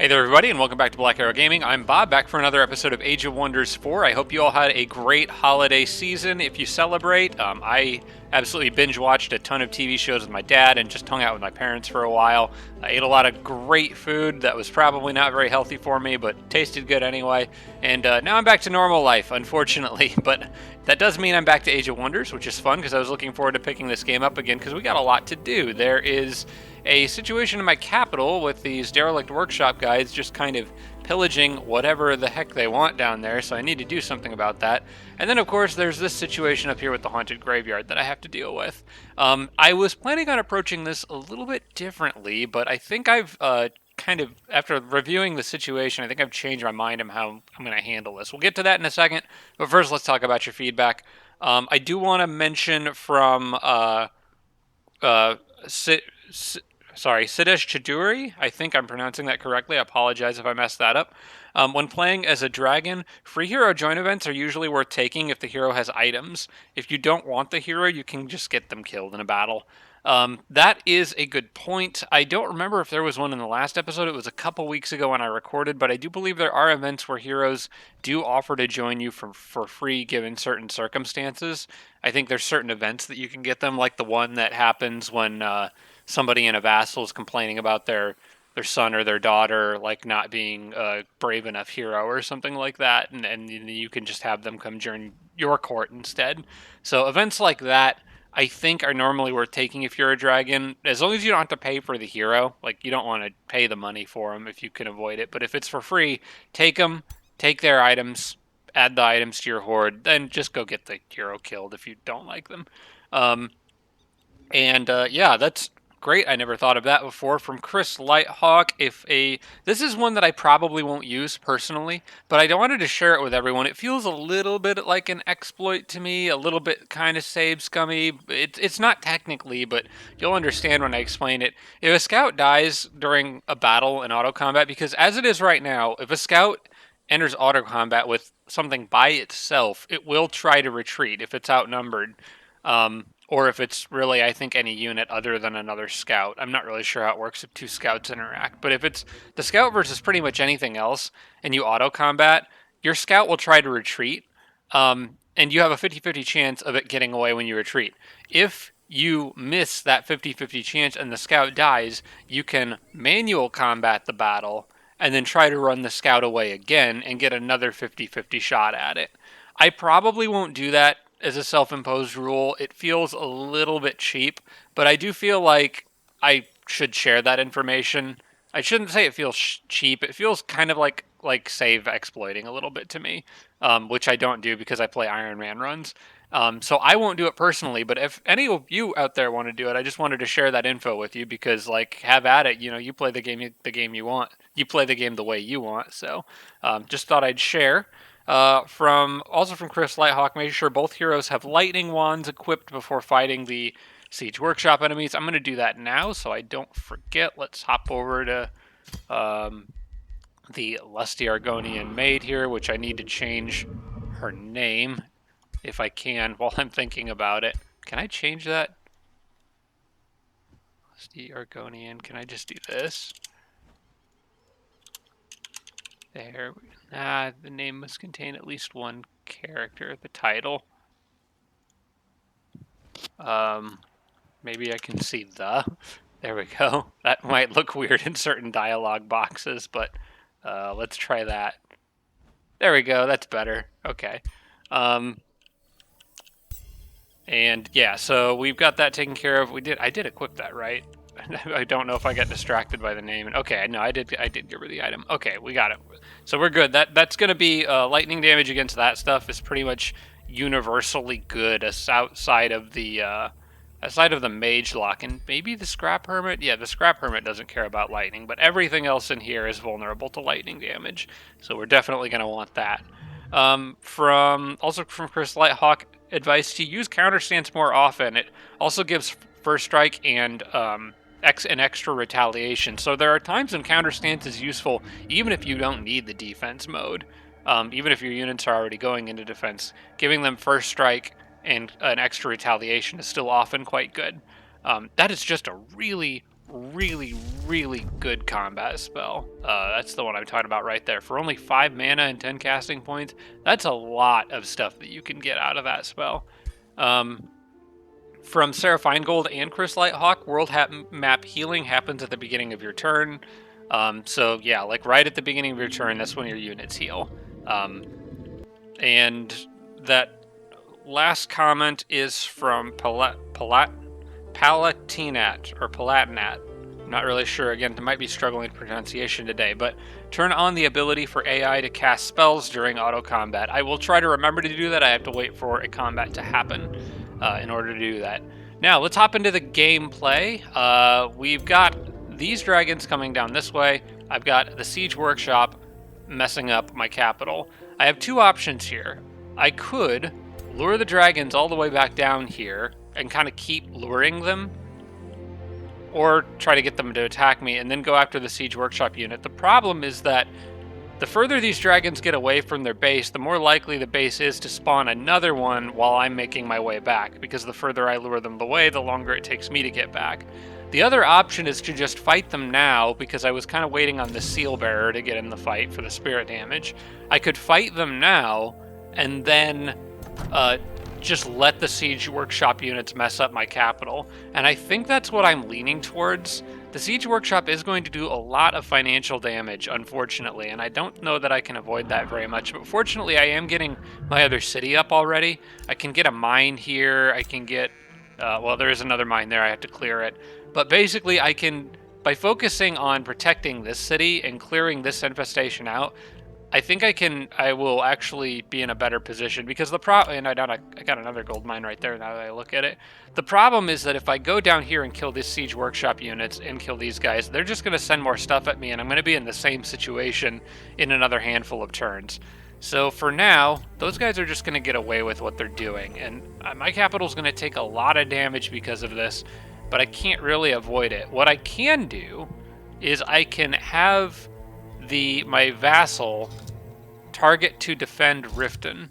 Hey there, everybody, and welcome back to Black Arrow Gaming. I'm Bob, back for another episode of Age of Wonders 4. I hope you all had a great holiday season if you celebrate. I absolutely binge-watched a ton of TV shows with my dad and just hung out with my parents for a while. I ate a lot of great food that was probably not very healthy for me, but tasted good anyway. And now I'm back to normal life, unfortunately. But that does mean I'm back to Age of Wonders, which is fun because I was looking forward to picking this game up again because we got a lot to do. There is a situation in my capital with these derelict workshop guys just kind of pillaging whatever the heck they want down there, so I need to do something about that. And then, of course, there's this situation up here with the haunted graveyard that I have to deal with. I was planning on approaching this a little bit differently, but I think I've after reviewing the situation, I think I've changed my mind on how I'm going to handle this. We'll get to that in a second, but first let's talk about your feedback. I do want to mention from Sidesh Chiduri. I think I'm pronouncing that correctly. I apologize if I messed that up. When playing as a dragon, free hero join events are usually worth taking if the hero has items. If you don't want the hero, you can just get them killed in a battle. That is a good point. I don't remember if there was one in the last episode. It was a couple weeks ago when I recorded, but I do believe there are events where heroes do offer to join you for free given certain circumstances. I think there's certain events that you can get them, like the one that happens when somebody in a vassal is complaining about their son or their daughter like not being a brave enough hero or something like that, and you can just have them come join your court instead. So events like that I think are normally worth taking if you're a dragon, as long as you don't have to pay for the hero. Like, you don't want to pay the money for them if you can avoid it, but if it's for free, take them, take their items, add the items to your horde, then just go get the hero killed if you don't like them. Yeah, that's great. I never thought of that before. From Chris Lighthawk, this is one that I probably won't use personally, but I wanted to share it with everyone. It feels a little bit like an exploit to me, a little bit kind of save scummy. It's not technically, but you'll understand when I explain it. If a scout dies during a battle in auto combat, because as it is right now, if a scout enters auto combat with something by itself, it will try to retreat if it's outnumbered. Or if it's really, I think, any unit other than another scout. I'm not really sure how it works if two scouts interact. But if it's the scout versus pretty much anything else, and you auto combat, your scout will try to retreat, and you have a 50-50 chance of it getting away when you retreat. If you miss that 50-50 chance and the scout dies, you can manual combat the battle and then try to run the scout away again and get another 50-50 shot at it. I probably won't do that as a self-imposed rule. It feels a little bit cheap, but I do feel like I should share that information. I shouldn't say it feels cheap. It feels kind of like save exploiting a little bit to me, which I don't do because I play Iron Man runs. So I won't do it personally, but if any of you out there want to do it, I just wanted to share that info with you because, like, have at it. You know, you play the game you want. You play the game the way you want. So, just thought I'd share. From Chris Lighthawk, make sure both heroes have lightning wands equipped before fighting the Siege Workshop enemies. I'm going to do that now so I don't forget. Let's hop over to the Lusty Argonian maid here, which I need to change her name if I can while I'm thinking about it. Can I change that? Lusty Argonian, can I just do this? There. The name must contain at least one character, the title. Maybe I can see the. There we go. That might look weird in certain dialogue boxes, but let's try that. There we go. That's better. Okay. And yeah, so we've got that taken care of. I did equip that, right? I don't know if I got distracted by the name. Okay, no, I did give her the item. Okay, we got it. So we're good. That's going to be lightning damage against that stuff is pretty much universally good outside of the mage lock and maybe the scrap hermit. Yeah, the scrap hermit doesn't care about lightning, but everything else in here is vulnerable to lightning damage. So we're definitely going to want that. From Chris Lighthawk, advice to use counterstance more often. It also gives first strike and an extra retaliation. So there are times when counterstance is useful even if you don't need the defense mode. Even if your units are already going into defense, giving them first strike and an extra retaliation is still often quite good. That is just a really, really, really good combat spell. That's the one I'm talking about right there. For only 5 mana and 10 casting points, that's a lot of stuff that you can get out of that spell. From Seraphine Gold and Chris Lighthawk, World Map Healing happens at the beginning of your turn. So yeah, like right at the beginning of your turn, that's when your units heal. And that last comment is from Palatinat or Palatinat. I'm not really sure. Again, I might be struggling with pronunciation today, but turn on the ability for AI to cast spells during auto combat. I will try to remember to do that. I have to wait for a combat to happen in order to do that. Now, let's hop into the gameplay. We've got these dragons coming down this way. I've got the Siege Workshop messing up my capital. I have 2 options here. I could lure the dragons all the way back down here and kind of keep luring them, or try to get them to attack me and then go after the Siege Workshop unit. The problem is that the further these dragons get away from their base, the more likely the base is to spawn another one while I'm making my way back, because the further I lure them away, the longer it takes me to get back. The other option is to just fight them now, because I was kind of waiting on the Seal Bearer to get in the fight for the spirit damage. I could fight them now, and then just let the Siege Workshop units mess up my capital. And I think that's what I'm leaning towards. The Siege Workshop is going to do a lot of financial damage, unfortunately, and I don't know that I can avoid that very much. But fortunately, I am getting my other city up already. I can get a mine here. I can get... well, there is another mine there. I have to clear it. But basically, I can... by focusing on protecting this city and clearing this infestation out, I think I will actually be in a better position, because the problem, and I got another gold mine right there now that I look at it. The problem is that if I go down here and kill these Siege Workshop units and kill these guys, they're just going to send more stuff at me, and I'm going to be in the same situation in another handful of turns. So for now, those guys are just going to get away with what they're doing, and my capital's going to take a lot of damage because of this, but I can't really avoid it. What I can do is I can have my vassal target to defend Riften,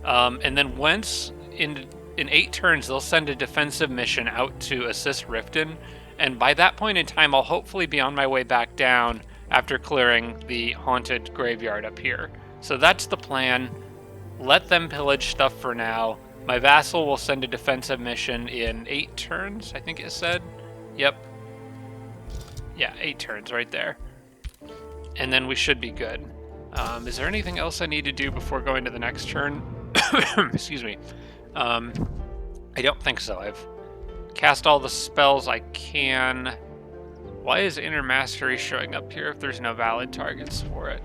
and then once in 8 turns they'll send a defensive mission out to assist Riften, and by that point in time I'll hopefully be on my way back down after clearing the haunted graveyard up here. So that's the plan. Let them pillage stuff for now. My vassal will send a defensive mission in 8 turns, I think it said. Yep. Yeah, 8 turns right there. And then we should be good. Is there anything else I need to do before going to the next turn? Excuse me. I don't think so. I've cast all the spells I can. Why is Inner Mastery showing up here if there's no valid targets for it?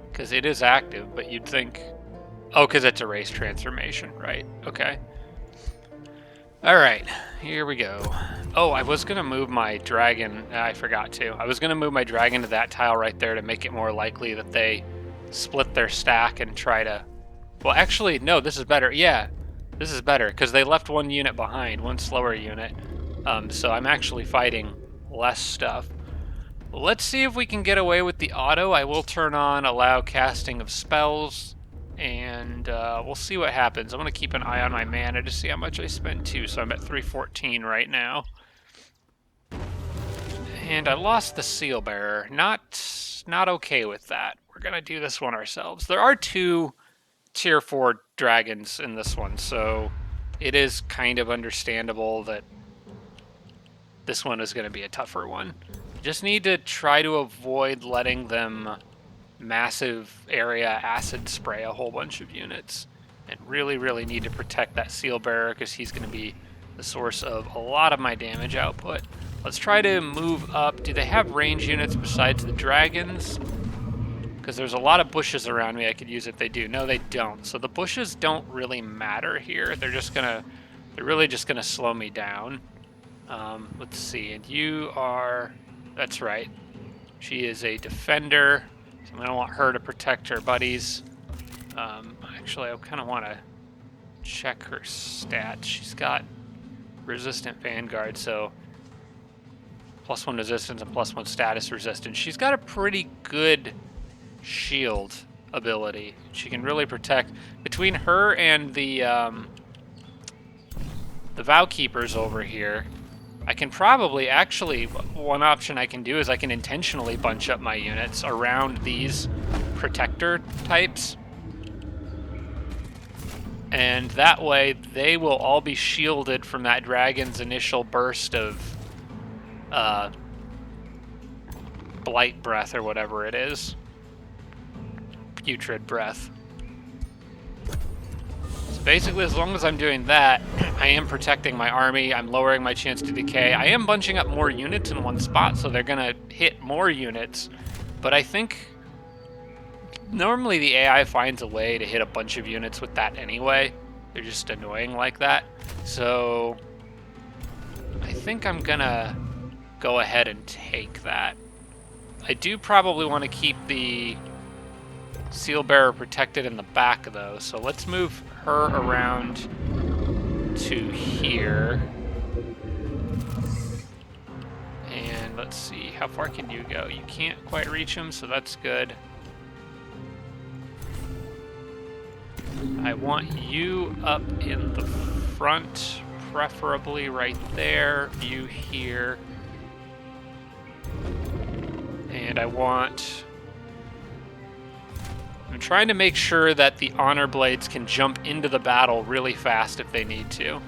Because it is active, but you'd think... oh, because it's a race transformation, right? Okay. Alright, here we go. Oh, I was going to move my dragon. I forgot to. I was going to move my dragon to that tile right there to make it more likely that they split their stack and try to... well, actually, no, this is better. Yeah, this is better, because they left 1 unit behind, 1 slower unit. So I'm actually fighting less stuff. Let's see if we can get away with the auto. I will turn on allow casting of spells, and we'll see what happens. I'm going to keep an eye on my mana to see how much I spend too, so I'm at 314 right now. And I lost the Seal Bearer. Not okay with that. We're going to do this one ourselves. There are 2 tier 4 dragons in this one, so it is kind of understandable that this one is going to be a tougher one. Just need to try to avoid letting them massive area acid spray a whole bunch of units, and really need to protect that Seal Bearer, because he's going to be the source of a lot of my damage output. Let's try to move up. Do they have range units besides the dragons? Because there's a lot of bushes around me I could use if they do. No, they don't. So the bushes don't really matter here. They're really just gonna slow me down. Let's see, and you are, that's right. She is a defender, so I'm gonna want her to protect her buddies. Actually, I kind of want to check her stats. She's got resistant vanguard, so +1 resistance and +1 status resistance. She's got a pretty good shield ability. She can really protect. Between her and the Vow Keepers over here, I can probably, actually, one option I can do is I can intentionally bunch up my units around these protector types. And that way, they will all be shielded from that dragon's initial burst of blight breath or whatever it is. Putrid breath. So basically, as long as I'm doing that, I am protecting my army, I'm lowering my chance to decay. I am bunching up more units in one spot, so they're gonna hit more units. But I think normally the AI finds a way to hit a bunch of units with that anyway. They're just annoying like that. So I think I'm gonna go ahead and take that. I do probably want to keep the Seal Bearer protected in the back though, so let's move her around to here. And let's see, how far can you go? You can't quite reach him, so that's good. I want you up in the front, preferably right there, you here. And I'm trying to make sure that the Honor Blades can jump into the battle really fast if they need to.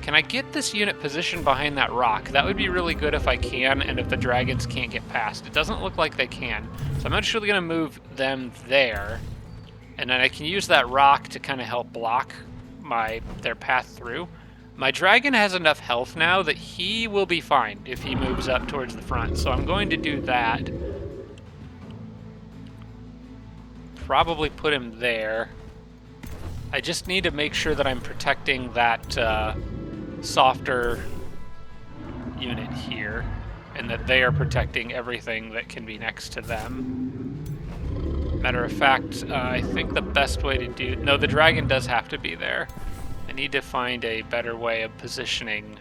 Can I get this unit positioned behind that rock? That would be really good if I can, and if the dragons can't get past. It doesn't look like they can. So I'm actually going to move them there, and then I can use that rock to kind of help block their path through. My dragon has enough health now that he will be fine if he moves up towards the front, so I'm going to do that. Probably put him there. I just need to make sure that I'm protecting that softer unit here, and that they are protecting everything that can be next to them. Matter of fact, I think the best way to do... No, the dragon does have to be there. I need to find a better way of positioning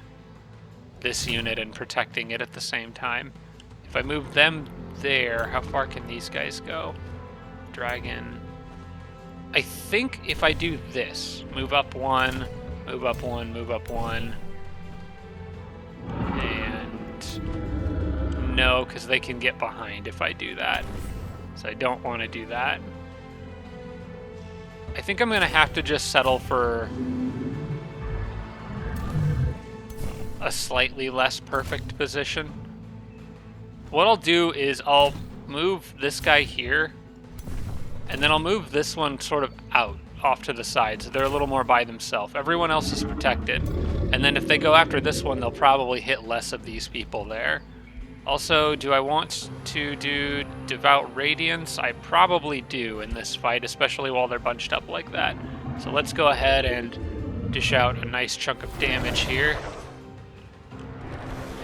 this unit and protecting it at the same time. If I move them there, how far can these guys go? Dragon. I think if I do this, move up one, move up one, move up one, and no, because they can get behind if I do that. So I don't want to do that. I think I'm going to have to just settle for a slightly less perfect position. What I'll do is I'll move this guy here, and then I'll move this one sort of out, off to the side, so they're a little more by themselves. Everyone else is protected. And then if they go after this one, they'll probably hit less of these people there. Also, do I want to do Devout Radiance? I probably do in this fight, especially while they're bunched up like that. So let's go ahead and dish out a nice chunk of damage here.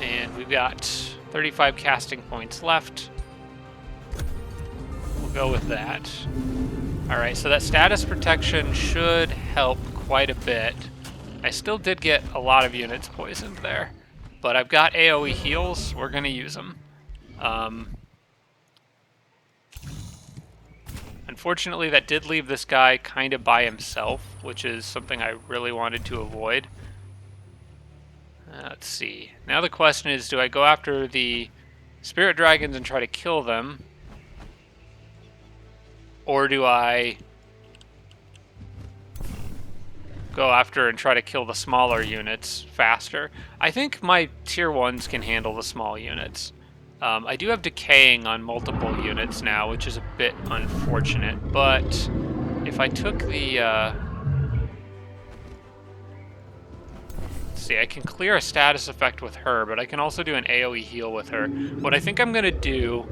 And we've got 35 casting points left. We'll go with that. Alright, so that status protection should help quite a bit. I still did get a lot of units poisoned there. But I've got AoE heals. We're going to use them. Unfortunately, that did leave this guy kind of by himself, which is something I really wanted to avoid. Let's see. Now the question is, do I go after the spirit dragons and try to kill them? Or do I go after and try to kill the smaller units faster? I think my tier 1s can handle the small units. I do have decaying on multiple units now, which is a bit unfortunate, but if I took the... see, I can clear a status effect with her, but I can also do an AoE heal with her. What I think I'm going to do,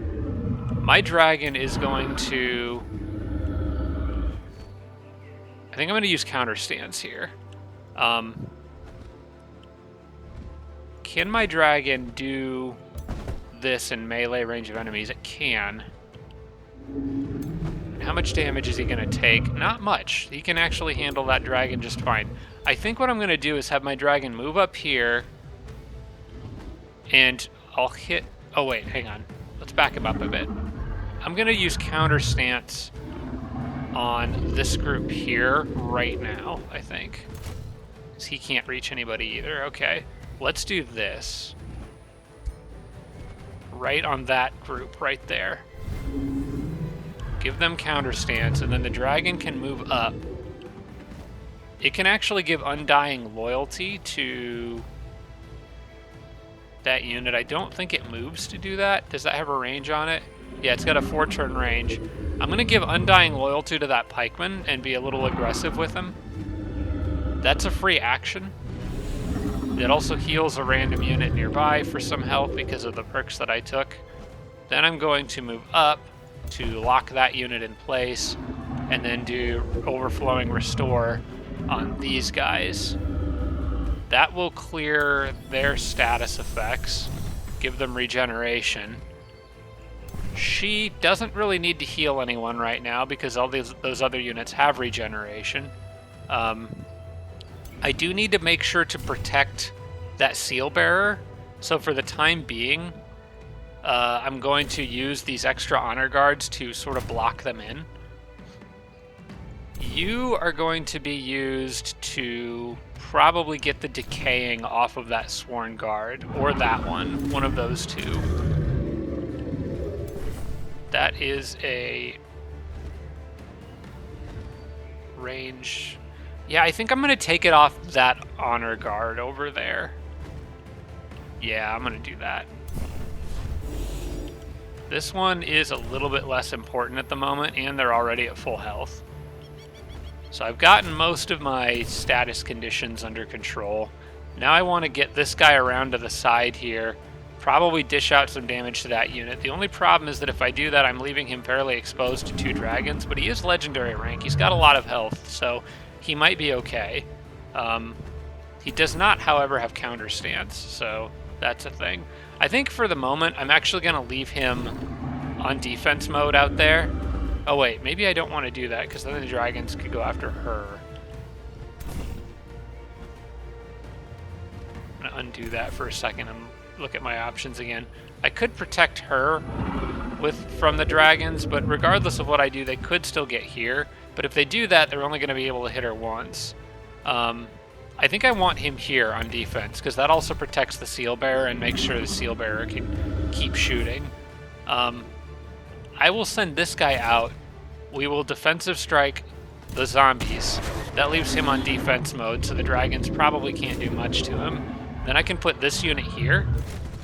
my dragon is going to... I think I'm going to use counter stance here. Can my dragon do this in melee range of enemies? It can. How much damage is he going to take? Not much. He can actually handle that dragon just fine. I think what I'm going to do is have my dragon move up here, and I'll hit... Oh, wait, hang on. Let's back him up a bit. I'm going to use counter stance on this group here right now, I think. He can't reach anybody either. Okay, let's do this. Right on that group right there. Give them counter stance, and then the dragon can move up. It can actually give undying loyalty to that unit. I don't think it moves to do that. Does that have a range on it? Yeah, it's got a 4-turn range. I'm going to give undying loyalty to that pikeman and be a little aggressive with him. That's a free action. It also heals a random unit nearby for some health because of the perks that I took. Then I'm going to move up to lock that unit in place and then do overflowing restore on these guys. That will clear their status effects, give them regeneration. She doesn't really need to heal anyone right now because all those other units have regeneration. I do need to make sure to protect that seal bearer. So for the time being, I'm going to use these extra honor guards to sort of block them in. You are going to be used to probably get the decaying off of that sworn guard, or that one of those two. That is a range. Yeah, I think I'm going to take it off that honor guard over there. Yeah, I'm going to do that. This one is a little bit less important at the moment, and they're already at full health. So I've gotten most of my status conditions under control. Now I want to get this guy around to the side here, probably dish out some damage to that unit. The only problem is that if I do that, I'm leaving him fairly exposed to 2 dragons, but he is legendary rank. He's got a lot of health, so he might be okay. He does not, however, have counter stance, so that's a thing. I think for the moment, I'm actually going to leave him on defense mode out there. Oh wait, maybe I don't want to do that, because then the dragons could go after her. I'm going to undo that for a second and look at my options again. I could protect her from the dragons, but regardless of what I do, they could still get here. But if they do that, they're only going to be able to hit her once. I think I want him here on defense, because that also protects the seal bearer and makes sure the seal bearer can keep shooting. I will send this guy out. We will defensive strike the zombies. That leaves him on defense mode, so the dragons probably can't do much to him. Then I can put this unit here,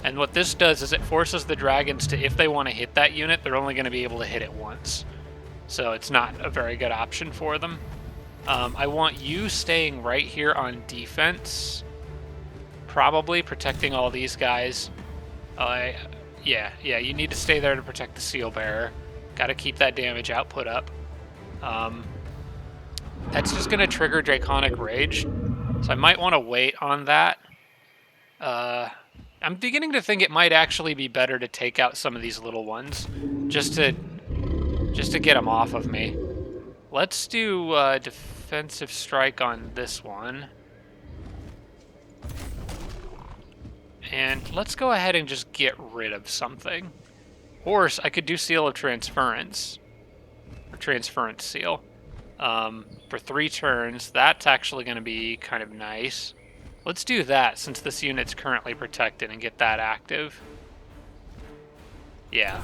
and what this does is it forces the dragons to, if they want to hit that unit, they're only going to be able to hit it once. So it's not a very good option for them. I want you staying right here on defense, probably protecting all these guys. Yeah, you need to stay there to protect the seal bearer. Got to keep that damage output up. That's just going to trigger Draconic Rage, so I might want to wait on that. I'm beginning to think it might actually be better to take out some of these little ones, just to get them off of me. Let's do defensive strike on this one. And let's go ahead and just get rid of something. Or I could do Seal of Transference. Or Transference Seal. For 3 turns. That's actually going to be kind of nice. Let's do that since this unit's currently protected and get that active. Yeah.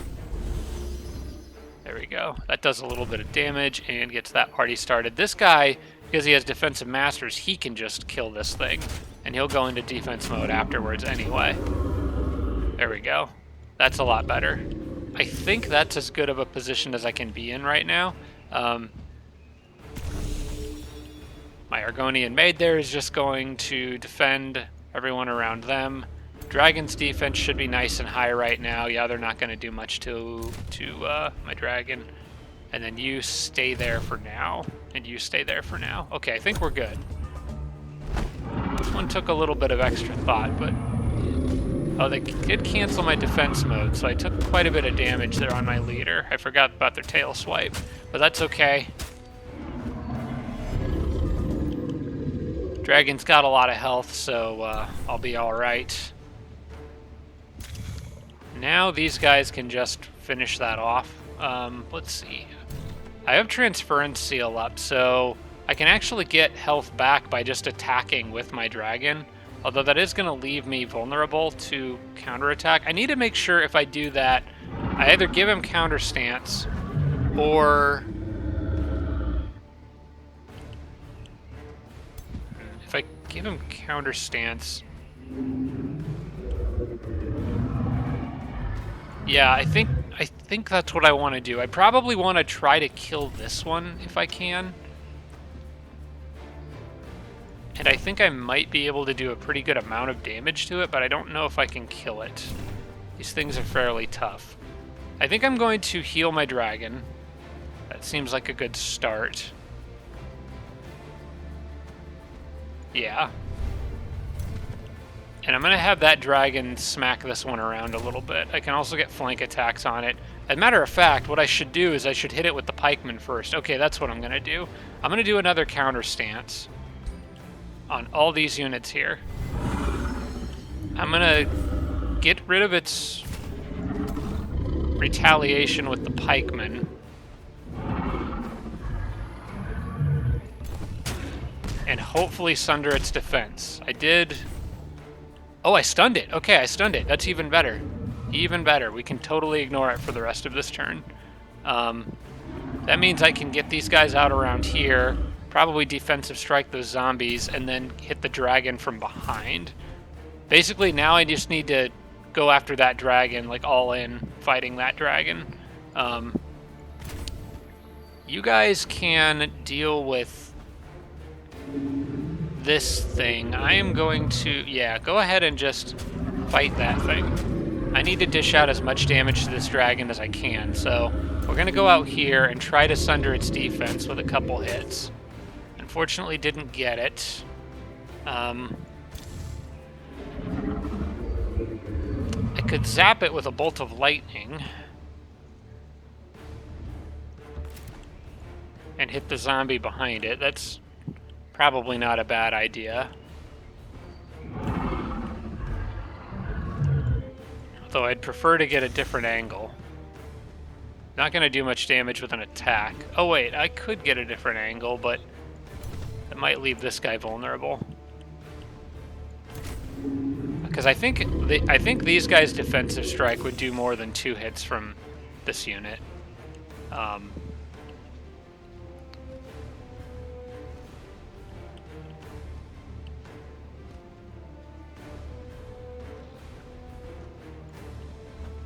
There we go. That does a little bit of damage and gets that party started. This guy, because he has defensive masters, he can just kill this thing. And he'll go into defense mode afterwards anyway. There we go. That's a lot better. I think that's as good of a position as I can be in right now. My Argonian maid there is just going to defend everyone around them. Dragon's defense should be nice and high right now. Yeah, they're not going to do much to my dragon. And then you stay there for now. And you stay there for now. Okay, I think we're good. This one took a little bit of extra thought, but... Oh, they did cancel my defense mode, so I took quite a bit of damage there on my leader. I forgot about their tail swipe, but that's okay. Dragon's got a lot of health, so I'll be alright. Now these guys can just finish that off. Let's see. I have Transference Seal up, so I can actually get health back by just attacking with my dragon, although that is going to leave me vulnerable to counterattack. I need to make sure if I do that, I either give him counter stance, or if I give him counter stance, yeah, I think that's what I want to do. I probably want to try to kill this one if I can. And I think I might be able to do a pretty good amount of damage to it, but I don't know if I can kill it. These things are fairly tough. I think I'm going to heal my dragon. That seems like a good start. Yeah. And I'm going to have that dragon smack this one around a little bit. I can also get flank attacks on it. As a matter of fact, what I should do is I should hit it with the pikeman first. Okay, that's what I'm going to do. I'm going to do another counter stance on all these units here. I'm going to get rid of its retaliation with the pikeman. And hopefully sunder its defense. I did... Oh, I stunned it. Okay, I stunned it. That's even better. Even better. We can totally ignore it for the rest of this turn. That means I can get these guys out around here, probably defensive strike those zombies, and then hit the dragon from behind. Basically, now I just need to go after that dragon, like all in, fighting that dragon. You guys can deal with this thing. I am going to, yeah, go ahead and just fight that thing. I need to dish out as much damage to this dragon as I can, so we're going to go out here and try to sunder its defense with a couple hits. Unfortunately, didn't get it. I could zap it with a bolt of lightning and hit the zombie behind it. That's probably not a bad idea. Although I'd prefer to get a different angle. Not going to do much damage with an attack. Oh wait, I could get a different angle, but that might leave this guy vulnerable. Because I think these guys' defensive strike would do more than 2 hits from this unit.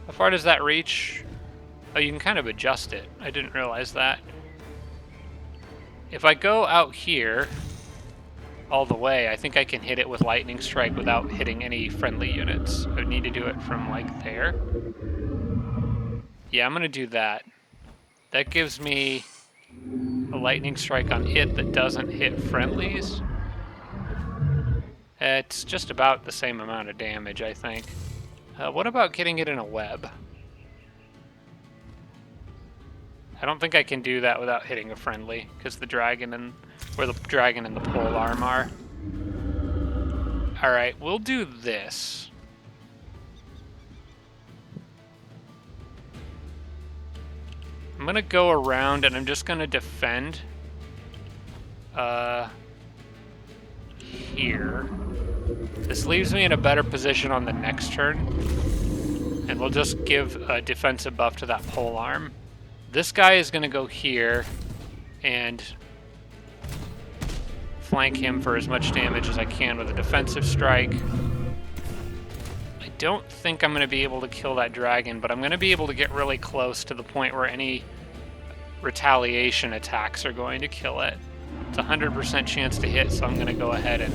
How far does that reach? Oh, you can kind of adjust it. I didn't realize that. If I go out here all the way, I think I can hit it with lightning strike without hitting any friendly units. I would need to do it from like there. Yeah, I'm gonna do that. That gives me a lightning strike on it that doesn't hit friendlies. It's just about the same amount of damage, I think. What about getting it in a web? I don't think I can do that without hitting a friendly, because the dragon and where the dragon and the pole arm are. All right, we'll do this. I'm gonna go around and I'm just gonna defend here. This leaves me in a better position on the next turn, and we'll just give a defensive buff to that pole arm. This guy is going to go here and flank him for as much damage as I can with a defensive strike. I don't think I'm going to be able to kill that dragon, but I'm going to be able to get really close to the point where any retaliation attacks are going to kill it. It's a 100% chance to hit, so I'm going to go ahead and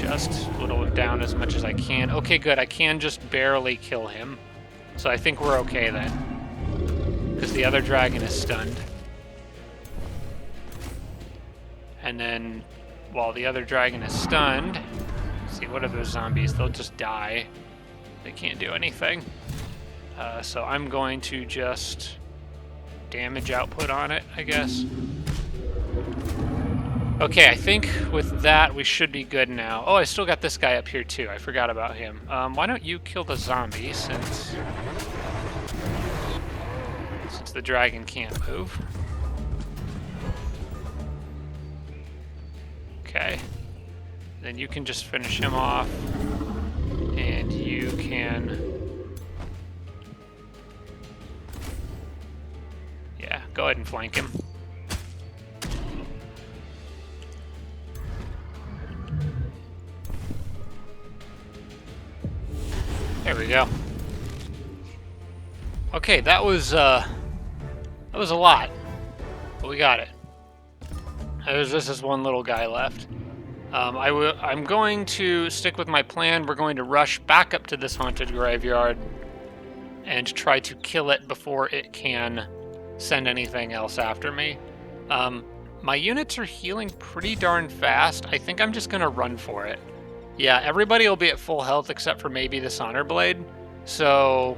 just whittle him down as much as I can. Okay, good. I can just barely kill him. So I think we're okay then, because the other dragon is stunned. And then while the other dragon is stunned, see, what are those zombies? They'll just die. They can't do anything. So I'm going to just damage output on it, I guess. Okay, I think with that we should be good now. Oh, I still got this guy up here too. I forgot about him. Why don't you kill the zombie since the dragon can't move? Okay. Then you can just finish him off. And you can... Yeah, go ahead and flank him. There we go. Okay, that was a lot, but we got it. There's just this one little guy left. I'm going to stick with my plan. We're going to rush back up to this haunted graveyard and try to kill it before it can send anything else after me. My units are healing pretty darn fast. I think I'm just going to run for it. Yeah, everybody will be at full health except for maybe this Honor Blade. So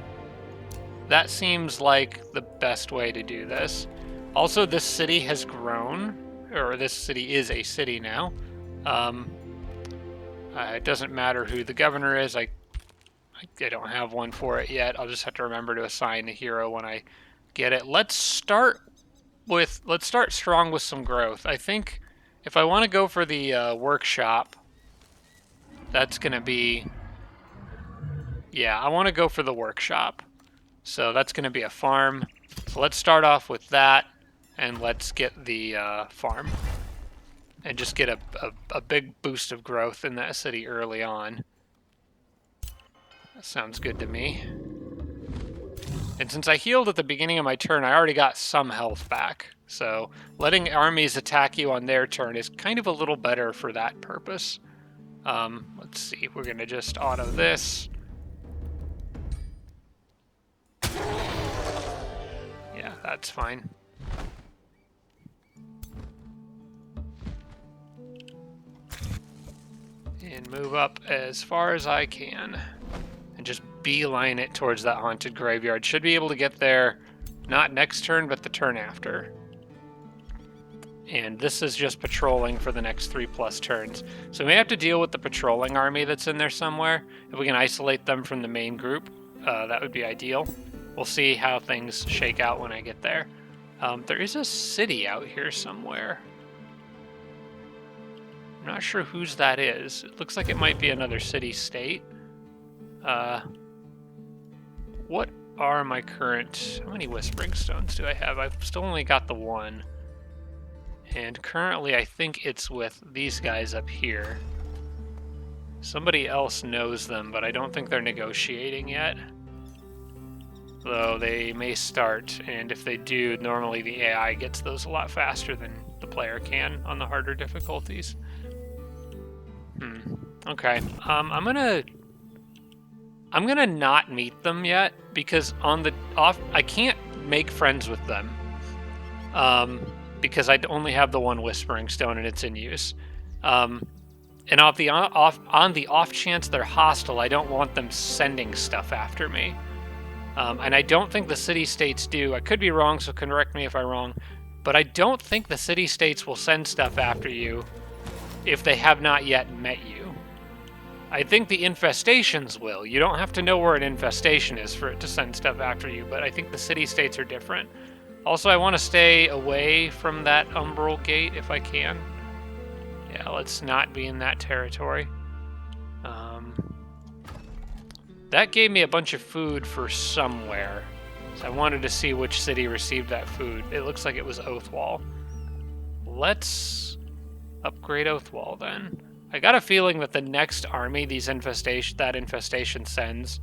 that seems like the best way to do this. Also, this city has grown, or this city is a city now. It doesn't matter who the governor is. I don't have one for it yet. I'll just have to remember to assign a hero when I get it. Let's start strong with some growth. I think if I want to go for the workshop, that's going to be... Yeah, I want to go for the workshop. So that's going to be a farm. So let's start off with that, and let's get the farm. And just get a big boost of growth in that city early on. That sounds good to me. And since I healed at the beginning of my turn, I already got some health back. So letting armies attack you on their turn is kind of a little better for that purpose. Let's see, we're going to just auto this. Yeah, that's fine. And move up as far as I can. And just beeline it towards that haunted graveyard. Should be able to get there, not next turn, but the turn after. And this is just patrolling for the next 3+ turns. So we may have to deal with the patrolling army that's in there somewhere. If we can isolate them from the main group, that would be ideal. We'll see how things shake out when I get there. There is a city out here somewhere. I'm not sure whose that is. It looks like it might be another city-state. What are my current... How many Whispering Stones do I have? I've still only got the one. And currently I think it's with these guys up here. Somebody else knows them, but I don't think they're negotiating yet. Though they may start, and if they do, normally the AI gets those a lot faster than the player can on the harder difficulties. Okay, I'm gonna not meet them yet, because on the off I can't make friends with them. Because I only have the one Whispering Stone and it's in use. And on the off chance they're hostile, I don't want them sending stuff after me. And I don't think the city-states do. I could be wrong, so correct me if I'm wrong. But I don't think the city-states will send stuff after you if they have not yet met you. I think the infestations will. You don't have to know where an infestation is for it to send stuff after you, but I think the city-states are different. Also, I want to stay away from that umbral gate if I can. Yeah, let's not be in that territory. That gave me a bunch of food for somewhere. So I wanted to see which city received that food. It looks like it was Oathwall. Let's upgrade Oathwall then. I got a feeling that the next army that infestation sends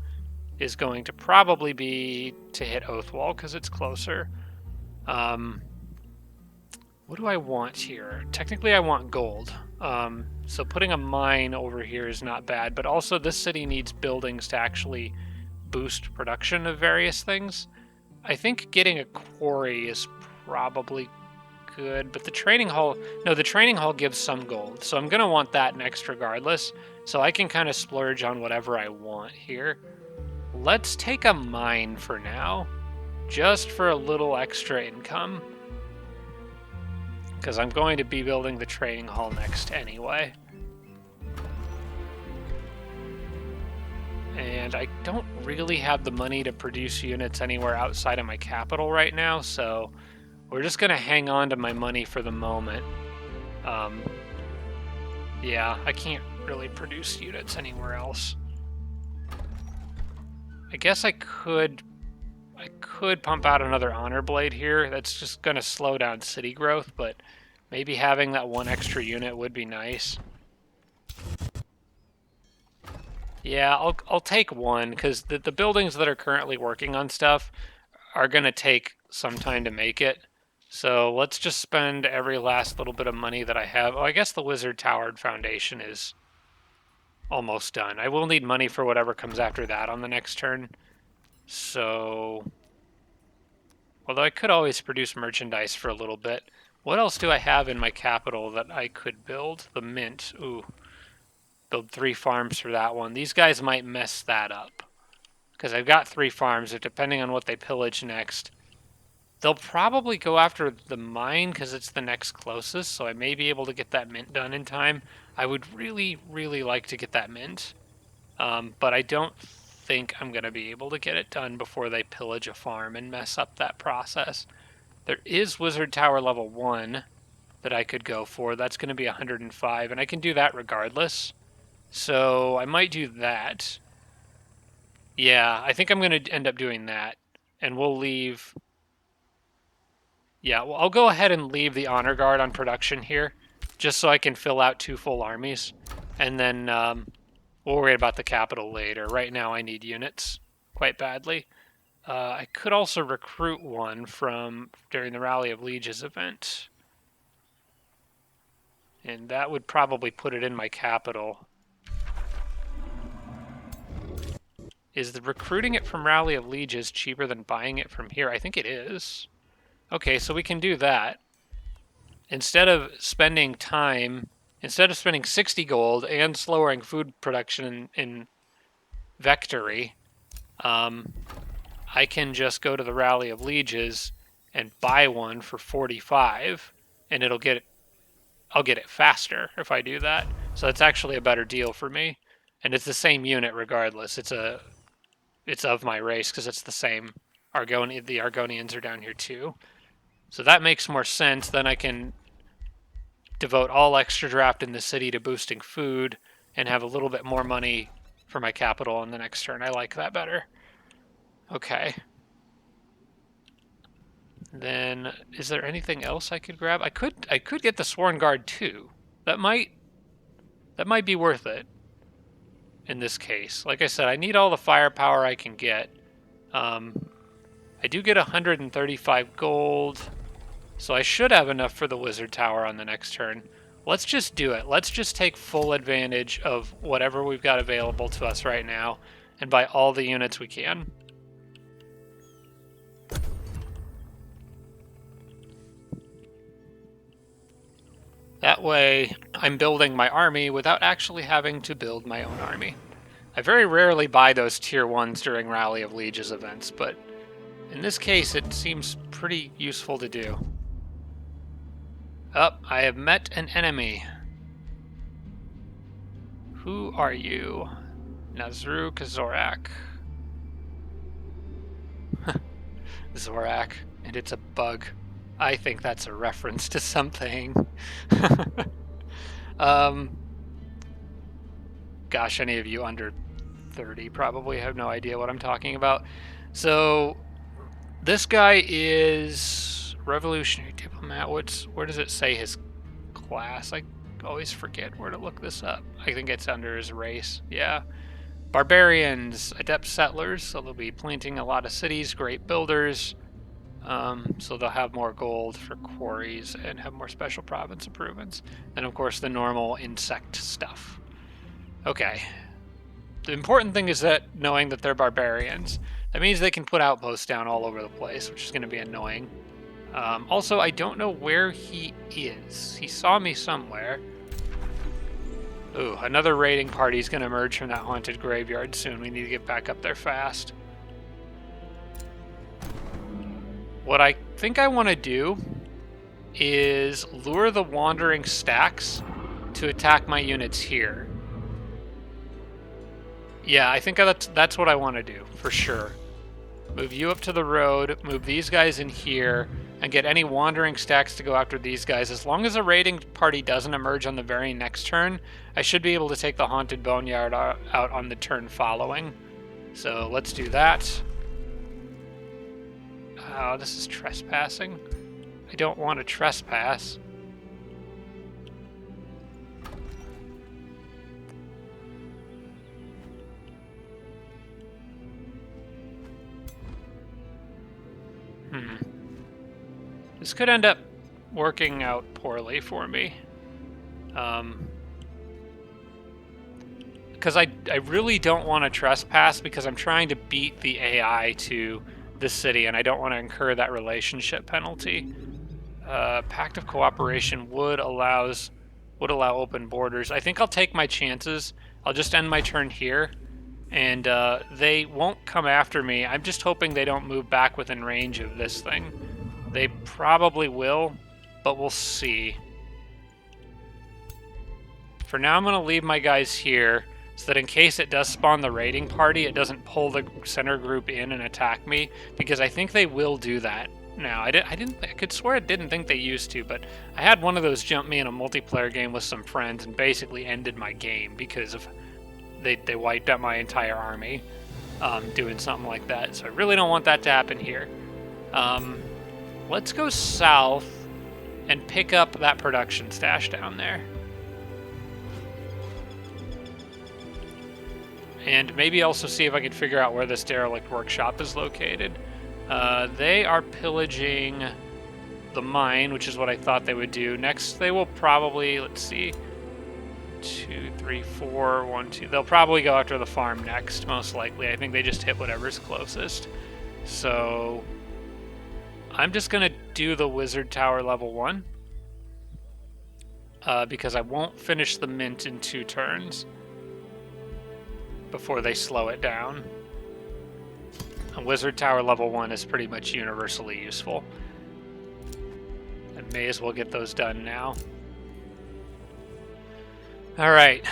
is going to probably be to hit Oathwall because it's closer. What do I want here? Technically, I want gold. So putting a mine over here is not bad, but also this city needs buildings to actually boost production of various things. I think getting a quarry is probably good, but the training hall gives some gold, so I'm going to want that next regardless, so I can kind of splurge on whatever I want here. Let's take a mine for now, just for a little extra income. Because I'm going to be building the training hall next anyway. And I don't really have the money to produce units anywhere outside of my capital right now, so we're just going to hang on to my money for the moment. Yeah, I can't really produce units anywhere else. I guess I could pump out another honor blade here. That's just going to slow down city growth, but maybe having that one extra unit would be nice. Yeah, I'll take one, because the buildings that are currently working on stuff are going to take some time to make it. So let's just spend every last little bit of money that I have. Oh, I guess the Wizard Tower Foundation is almost done. I will need money for whatever comes after that on the next turn. So, although I could always produce merchandise for a little bit. What else do I have in my capital that I could build? The mint. Ooh. Build 3 farms for that one. These guys might mess that up, because I've got 3 farms, but depending on what they pillage next, they'll probably go after the mine because it's the next closest, so I may be able to get that mint done in time. I would really, really like to get that mint, but I don't think I'm going to be able to get it done before they pillage a farm and mess up that process. There is Wizard Tower level 1 that I could go for. That's going to be 105, and I can do that regardless. So I might do that. Yeah, I think I'm going to end up doing that. And we'll leave... Yeah, well, I'll go ahead and leave the Honor Guard on production here, just so I can fill out 2 full armies. And then we'll worry about the capital later. Right now I need units quite badly. I could also recruit one from during the Rally of Lieges event. And that would probably put it in my capital. Is the recruiting it from Rally of Lieges cheaper than buying it from here? I think it is. Okay, so we can do that. Instead of spending 60 gold and slowing food production in Vectory, I can just go to the Rally of Lieges and buy one for 45, and I'll get it faster if I do that. So it's actually a better deal for me, and it's the same unit regardless. It's of my race because it's the same Argonian. The Argonians are down here too, so that makes more sense. Then I can devote all extra draft in the city to boosting food and have a little bit more money for my capital on the next turn. I like that better. Okay. Then, is there anything else I could grab? I could get the Sworn Guard too. That might be worth it in this case. Like I said, I need all the firepower I can get. I do get 135 gold, so I should have enough for the Wizard Tower on the next turn. Let's just do it. Let's just take full advantage of whatever we've got available to us right now and buy all the units we can. That way, I'm building my army without actually having to build my own army. I very rarely buy those tier 1s during Rally of Lieges events, but in this case it seems pretty useful to do. Oh, I have met an enemy. Who are you? Nazruk Zorak. Zorak, and it's a bug. I think that's a reference to something. Gosh, any of you under 30 probably have no idea what I'm talking about. So, this guy is Revolutionary Diplomat. Where does it say his class? I always forget where to look this up. I think it's under his race. Yeah. Barbarians, adept settlers, so they'll be planting a lot of cities, great builders. So they'll have more gold for quarries and have more special province improvements. And of course the normal insect stuff. Okay. The important thing is that knowing that they're barbarians. That means they can put outposts down all over the place, which is going to be annoying. Also, I don't know where he is. He saw me somewhere. Ooh, another raiding party is going to emerge from that haunted graveyard soon. We need to get back up there fast. What I think I want to do is lure the wandering stacks to attack my units here. Yeah, I think that's what I want to do, for sure. Move you up to the road, move these guys in here, and get any wandering stacks to go after these guys. As long as a raiding party doesn't emerge on the very next turn, I should be able to take the Haunted Boneyard out on the turn following. So let's do that. Oh, this is trespassing. I don't want to trespass. This could end up working out poorly for me. Because I really don't want to trespass because I'm trying to beat the AI to the city, and I don't want to incur that relationship penalty. Pact of Cooperation would allow open borders. I think I'll take my chances. I'll just end my turn here, and they won't come after me. I'm just hoping they don't move back within range of this thing. They probably will, but we'll see. For now, I'm going to leave my guys here so that in case it does spawn the raiding party, it doesn't pull the center group in and attack me, because I think they will do that now. I could swear I didn't think they used to, but I had one of those jump me in a multiplayer game with some friends and basically ended my game because of they wiped out my entire army doing something like that. So I really don't want that to happen here. Let's go south and pick up that production stash down there. And maybe also see if I can figure out where this derelict workshop is located. They are pillaging the mine, which is what I thought they would do. Next, they will probably, let's see, 2, 3, 4, 1, 2. They'll probably go after the farm next, most likely. I think they just hit whatever's closest. So I'm just going to do the wizard tower level 1 because I won't finish the mint in 2 turns before they slow it down. A wizard tower level 1 is pretty much universally useful. I may as well get those done now. Alright.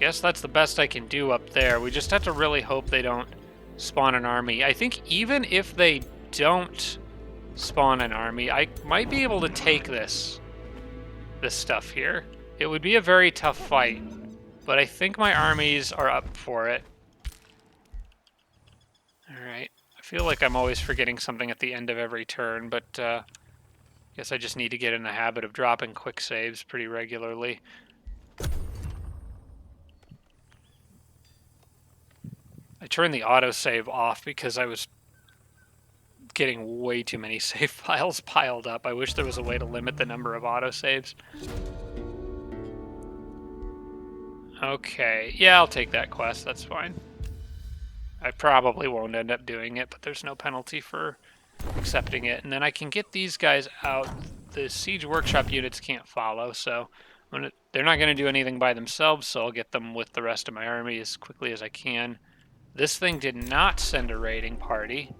Guess that's the best I can do up there. We just have to really hope they don't spawn an army. I think even if they don't spawn an army, I might be able to take this stuff here. It would be a very tough fight, but I think my armies are up for it. Alright, I feel like I'm always forgetting something at the end of every turn, but guess I just need to get in the habit of dropping quick saves pretty regularly. I turned the autosave off because I was getting way too many save files piled up. I wish there was a way to limit the number of autosaves. Okay, yeah, I'll take that quest, that's fine. I probably won't end up doing it, but there's no penalty for accepting it. And then I can get these guys out. The siege workshop units can't follow, so they're not going to do anything by themselves, so I'll get them with the rest of my army as quickly as I can. This thing did not send a raiding party.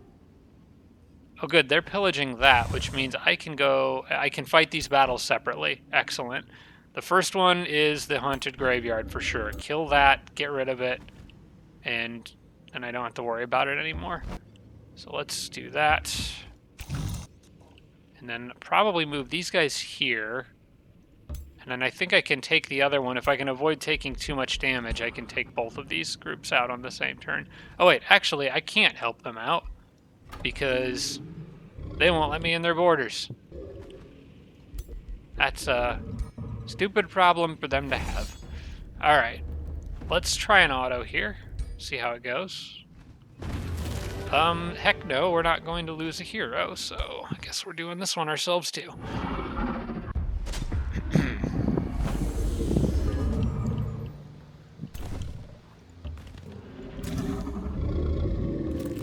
Oh good, they're pillaging that, which means I can fight these battles separately. Excellent. The first one is the haunted graveyard for sure. Kill that, get rid of it, and then I don't have to worry about it anymore. So let's do that. And then probably move these guys here. And then I think I can take the other one. If I can avoid taking too much damage, I can take both of these groups out on the same turn. Oh wait, actually I can't help them out because they won't let me in their borders. That's a stupid problem for them to have. Alright, let's try an auto here. See how it goes. Heck no, we're not going to lose a hero, so I guess we're doing this one ourselves too.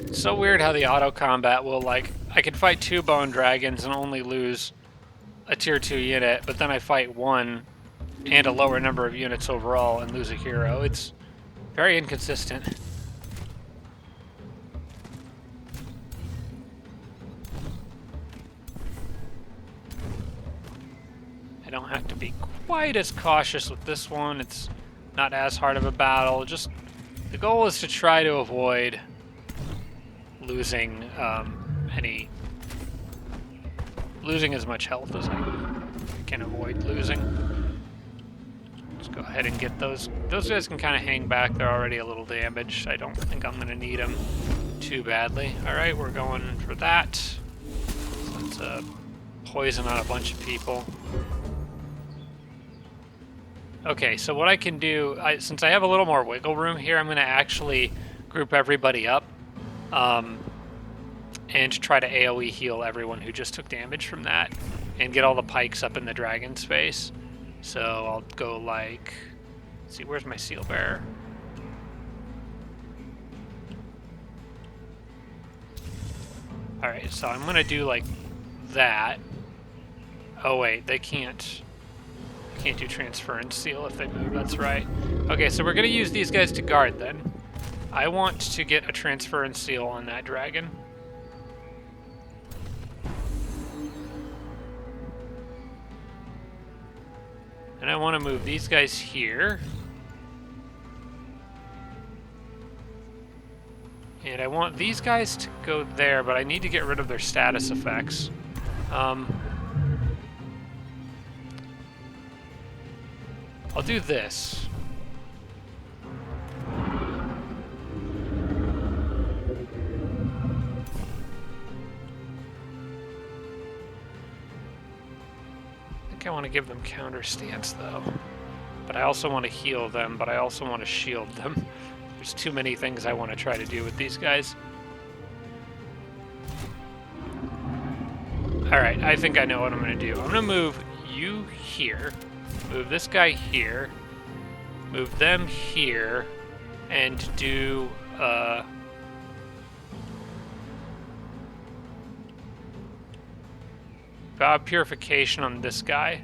It's so weird how the auto combat will, like, I can fight 2 bone dragons and only lose a tier 2 unit, but then I fight 1 and a lower number of units overall and lose a hero. It's very inconsistent. I don't have to be quite as cautious with this one. It's not as hard of a battle. Just the goal is to try to avoid losing losing as much health as I can avoid losing. Let's go ahead and get those. Those guys can kind of hang back. They're already a little damaged. I don't think I'm going to need them too badly. All right, we're going for that. So let's poison on a bunch of people. Okay, so what I can do, since I have a little more wiggle room here, I'm going to actually group everybody up and try to AoE heal everyone who just took damage from that and get all the pikes up in the dragon's face. So I'll go like, let's see, where's my seal bearer? All right, so I'm going to do like that. Oh wait, they can't do transference seal if they move, that's right. Okay, so we're gonna use these guys to guard then. I want to get a transference seal on that dragon. And I want to move these guys here. And I want these guys to go there, but I need to get rid of their status effects. I'll do this. I think I want to give them counter stance though. But I also want to heal them, but I also want to shield them. There's too many things I want to try to do with these guys. Alright, I think I know what I'm going to do. I'm going to move you here. Move this guy here, move them here, and do God Purification on this guy.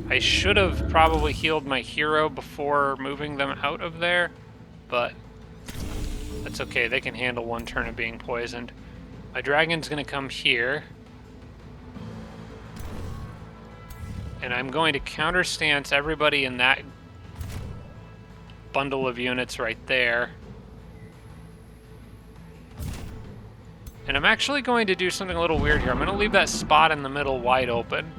I should have probably healed my hero before moving them out of there, but that's okay. They can handle one turn of being poisoned. My dragon's going to come here. And I'm going to counterstance everybody in that bundle of units right there. And I'm actually going to do something a little weird here. I'm going to leave that spot in the middle wide open.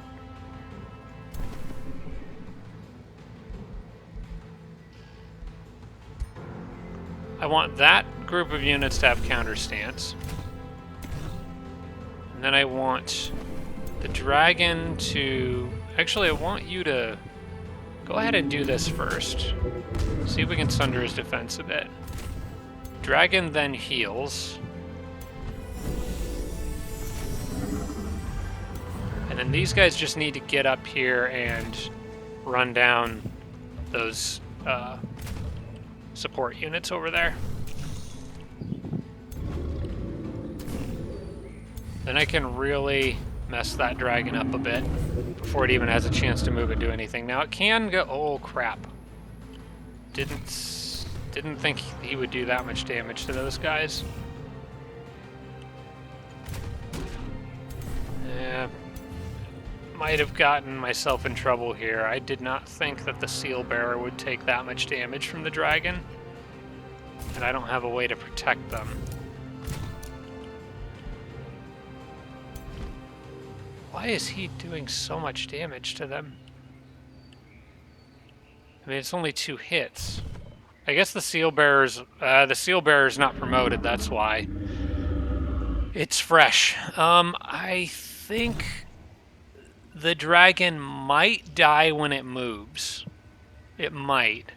I want that group of units to have counterstance. And then I want the dragon to... Actually, I want you to go ahead and do this first. See if we can sunder his defense a bit. Dragon then heals. And then these guys just need to get up here and run down those support units over there. Then I can really mess that dragon up a bit before it even has a chance to move and do anything. Now it can go... Oh, crap. Didn't think he would do that much damage to those guys. Yeah. Might have gotten myself in trouble here. I did not think that the seal bearer would take that much damage from the dragon. And I don't have a way to protect them. Why is he doing so much damage to them? I mean, it's only 2 hits. I guess the seal bearer's not promoted, that's why. It's fresh. I think the dragon might die when it moves. It might.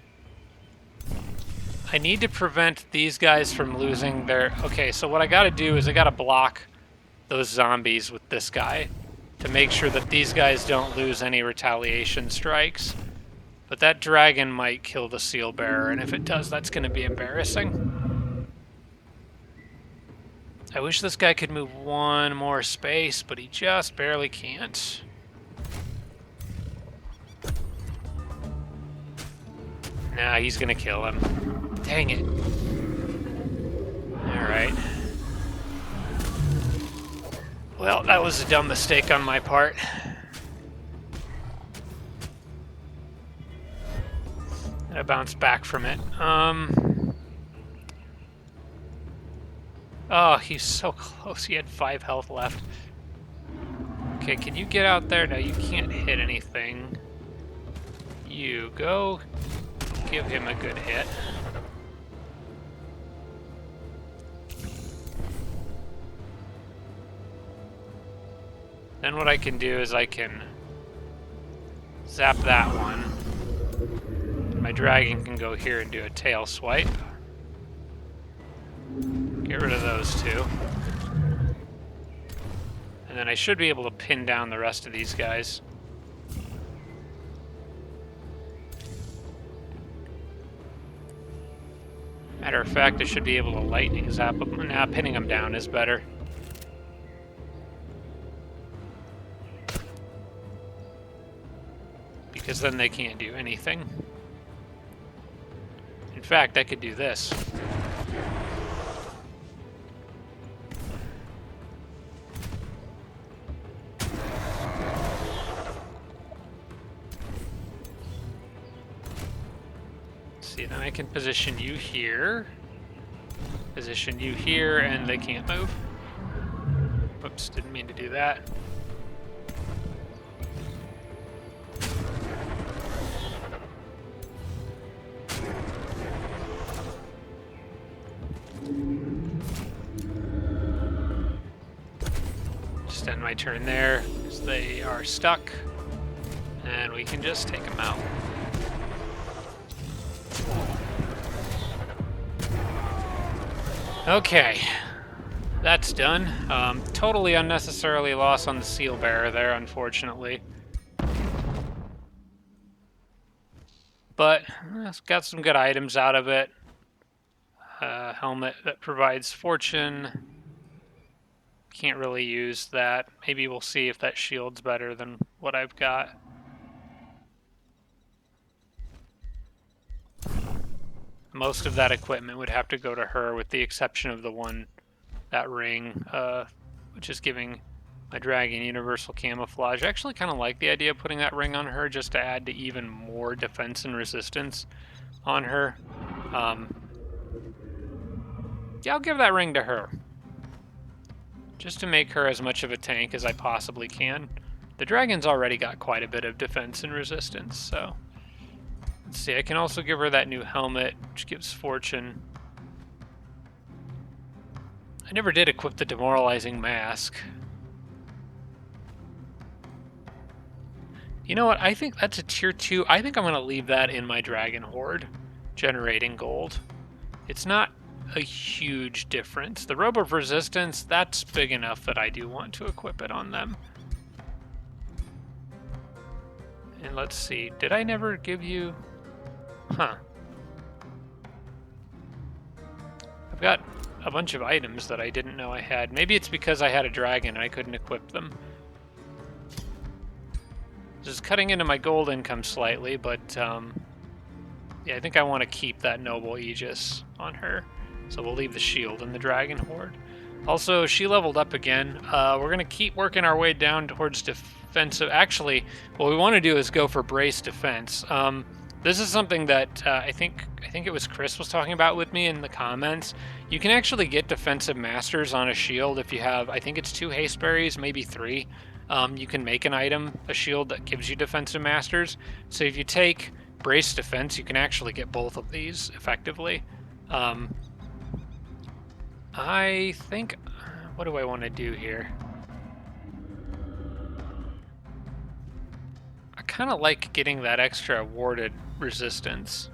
I need to prevent these guys from losing their... Okay, so what I gotta do is I gotta block those zombies with this guy to make sure that these guys don't lose any retaliation strikes. But that dragon might kill the seal bearer, and if it does, that's going to be embarrassing. I wish this guy could move one more space, but he just barely can't. Nah, he's going to kill him. Dang it. Alright. Well, that was a dumb mistake on my part. And I bounced back from it. Oh, he's so close. He had 5 health left. Okay, can you get out there? No, you can't hit anything. You go give him a good hit. Then what I can do is I can zap that one. My dragon can go here and do a tail swipe. Get rid of those two. And then I should be able to pin down the rest of these guys. Matter of fact, I should be able to lightning zap them. Now pinning them down is better. Because then they can't do anything. In fact, I could do this. See, then I can position you here. Position you here, and they can't move. Whoops, didn't mean to do that. Just end my turn there, because they are stuck. And we can just take them out. Okay, that's done. Totally unnecessarily lost on the seal bearer there, unfortunately. But got some good items out of it. Helmet that provides fortune. Can't really use that. Maybe we'll see if that shield's better than what I've got. Most of that equipment would have to go to her, with the exception of the one, that ring, which is giving my dragon universal camouflage. I actually kind of like the idea of putting that ring on her just to add to even more defense and resistance on her. Yeah, I'll give that ring to her. Just to make her as much of a tank as I possibly can. The dragon's already got quite a bit of defense and resistance, so... Let's see, I can also give her that new helmet, which gives fortune. I never did equip the demoralizing mask. You know what, I think that's a tier 2. I think I'm going to leave that in my dragon horde, generating gold. It's not a huge difference. The robe of resistance, that's big enough that I do want to equip it on them. And let's see, did I never give you... Huh. I've got a bunch of items that I didn't know I had. Maybe it's because I had a dragon and I couldn't equip them. This is cutting into my gold income slightly, but yeah, I think I want to keep that noble Aegis on her. So we'll leave the shield in the dragon horde. Also, she leveled up again. We're going to keep working our way down towards defensive. Actually, what we want to do is go for brace defense. This is something that I think it was Chris was talking about with me in the comments. You can actually get defensive masters on a shield if you have, I think it's 2 haste berries, maybe 3. You can make an item, a shield that gives you defensive masters. So if you take brace defense, you can actually get both of these effectively. I think, what do I want to do here? I kind of like getting that extra warded resistance.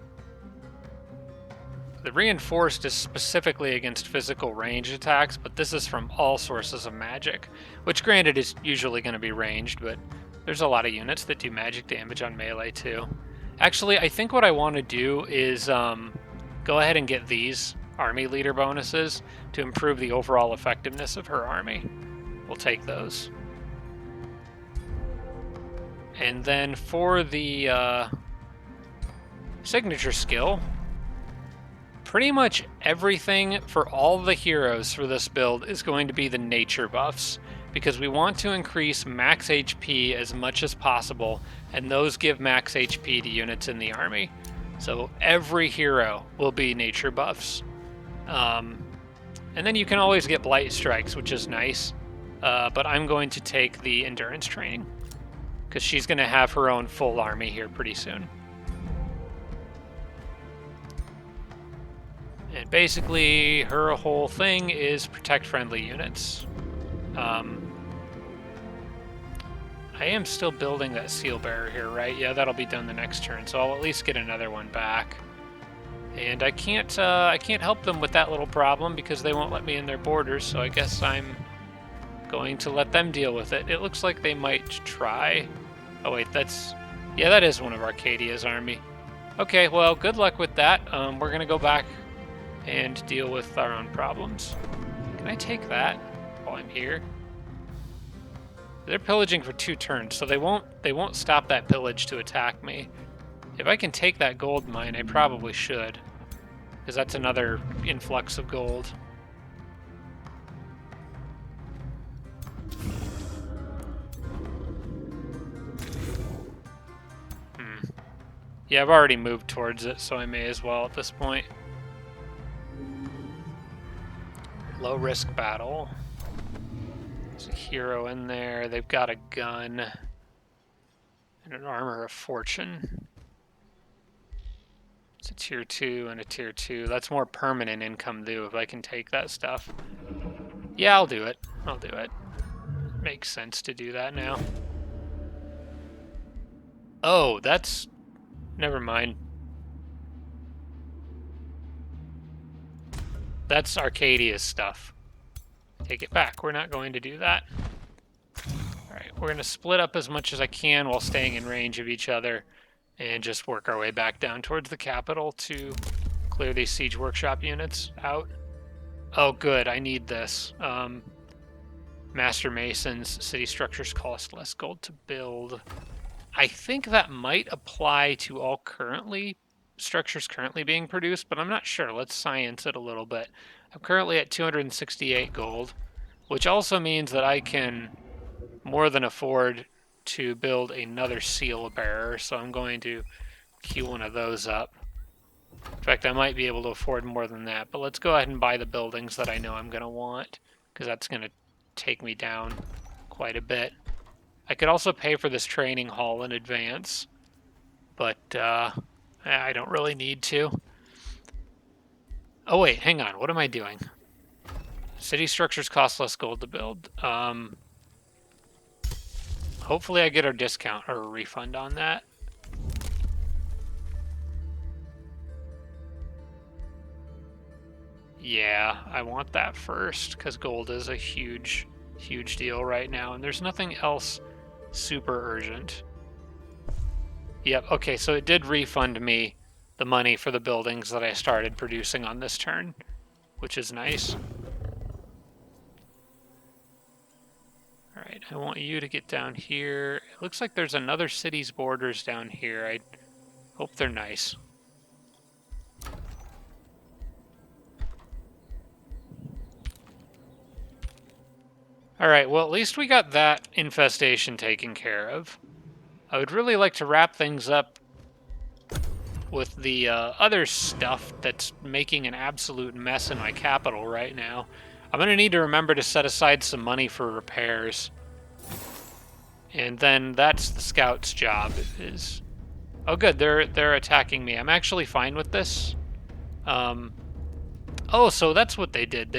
The reinforced is specifically against physical range attacks, but this is from all sources of magic, which granted is usually going to be ranged, but there's a lot of units that do magic damage on melee too. Actually, I think what I want to do is go ahead and get these army leader bonuses to improve the overall effectiveness of her army. We'll take those. And then for the signature skill, pretty much everything for all the heroes for this build is going to be the nature buffs, because we want to increase max HP as much as possible, and those give max HP to units in the army. So every hero will be nature buffs. And then you can always get blight strikes, which is nice. But I'm going to take the endurance training, because she's going to have her own full army here pretty soon. And basically, her whole thing is protect friendly units. I am still building that seal bearer here, right? Yeah, that'll be done the next turn, so I'll at least get another one back. And I can't help them with that little problem because they won't let me in their borders, so I guess I'm going to let them deal with it. It looks like they might try. Oh wait, yeah, that is one of Arcadia's army. Okay, well, good luck with that. We're gonna go back and deal with our own problems. Can I take that while I'm here? They're pillaging for 2 turns, so they won't stop that pillage to attack me. If I can take that gold mine, I probably should, because that's another influx of gold. Yeah, I've already moved towards it, so I may as well at this point. Low risk battle. There's a hero in there. They've got a gun and an armor of fortune. It's a tier 2 and a tier 2. That's more permanent income, though, if I can take that stuff. Yeah, I'll do it. I'll do it. Makes sense to do that now. Oh, that's... Never mind. That's Arcadia's stuff. Take it back. We're not going to do that. Alright, we're going to split up as much as I can while staying in range of each other and just work our way back down towards the capital to clear these siege workshop units out. Oh, good. I need this. Master Masons, city structures cost less gold to build. I think that might apply to all structures currently being produced, but I'm not sure. Let's science it a little bit. I'm currently at 268 gold, which also means that I can more than afford to build another seal bearer, so I'm going to queue one of those up. In fact, I might be able to afford more than that, but let's go ahead and buy the buildings that I know I'm going to want, because that's going to take me down quite a bit. I could also pay for this training hall in advance, but I don't really need to. Oh wait, hang on. What am I doing? City structures cost less gold to build. Hopefully I get a discount or a refund on that. Yeah, I want that first, because gold is a huge, huge deal right now, and there's nothing else super urgent. Yep, okay, so it did refund me the money for the buildings that I started producing on this turn, which is nice. Alright, I want you to get down here. It looks like there's another city's borders down here. I hope they're nice. Alright, well, at least we got that infestation taken care of. I would really like to wrap things up with the other stuff that's making an absolute mess in my capital right now. I'm going to need to remember to set aside some money for repairs. And then that's the scout's job, is... Oh good, they're attacking me. I'm actually fine with this. Oh, so that's what they did.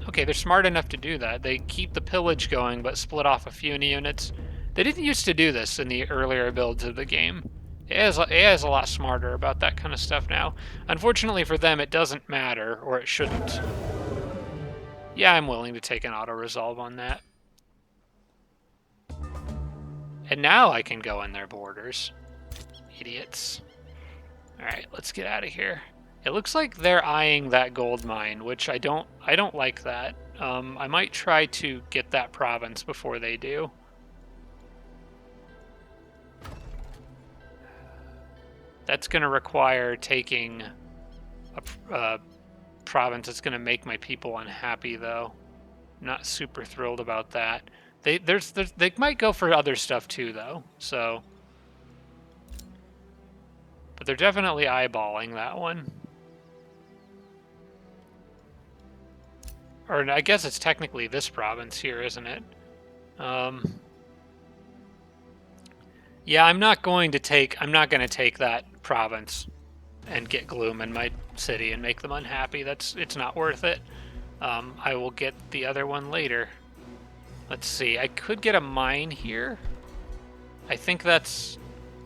Okay, they're smart enough to do that. They keep the pillage going, but split off a few units. They didn't used to do this in the earlier builds of the game. AI is a lot smarter about that kind of stuff now. Unfortunately for them, it doesn't matter, or it shouldn't. Yeah, I'm willing to take an auto-resolve on that. And now I can go in their borders. Idiots. Alright, let's get out of here. It looks like they're eyeing that gold mine, which I don't like that. I might try to get that province before they do. That's going to require taking a province that's going to make my people unhappy, though. Not super thrilled about that. They might go for other stuff too, though. So, but they're definitely eyeballing that one. Or I guess it's technically this province here, isn't it? Yeah, I'm not going to take that province and get gloom in my city and make them unhappy. It's not worth it. I will get the other one later. Let's see. I could get a mine here. I think I'm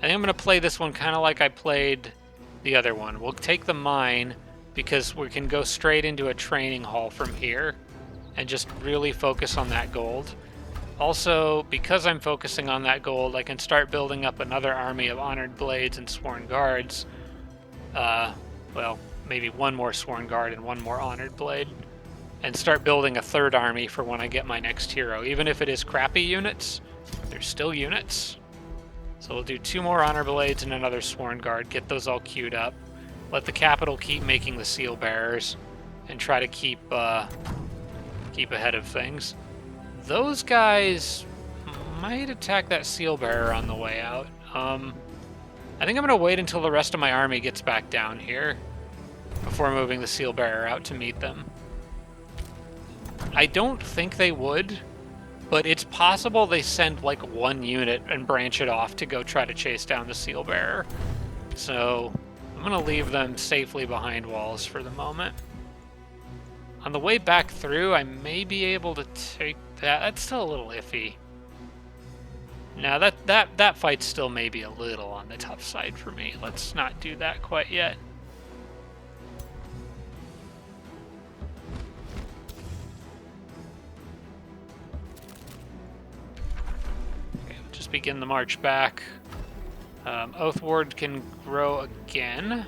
going to play this one kind of like I played the other one. We'll take the mine because we can go straight into a training hall from here and just really focus on that gold. Also, because I'm focusing on that gold, I can start building up another army of honored blades and sworn guards. Well, maybe one more sworn guard and one more honored blade. And start building a third army for when I get my next hero. Even if it is crappy units, they're still units. So we'll do 2 more honor blades and another sworn guard, get those all queued up. Let the capital keep making the seal bearers and try to keep ahead of things. Those guys might attack that seal bearer on the way out. I think I'm going to wait until the rest of my army gets back down here before moving the seal bearer out to meet them. I don't think they would, but it's possible they send like 1 unit and branch it off to go try to chase down the seal bearer. So I'm going to leave them safely behind walls for the moment. On the way back through, I may be able to take that. That's still a little iffy. Now that fight still may be a little on the tough side for me. Let's not do that quite yet. Okay, we'll just begin the march back. Oathward can grow again.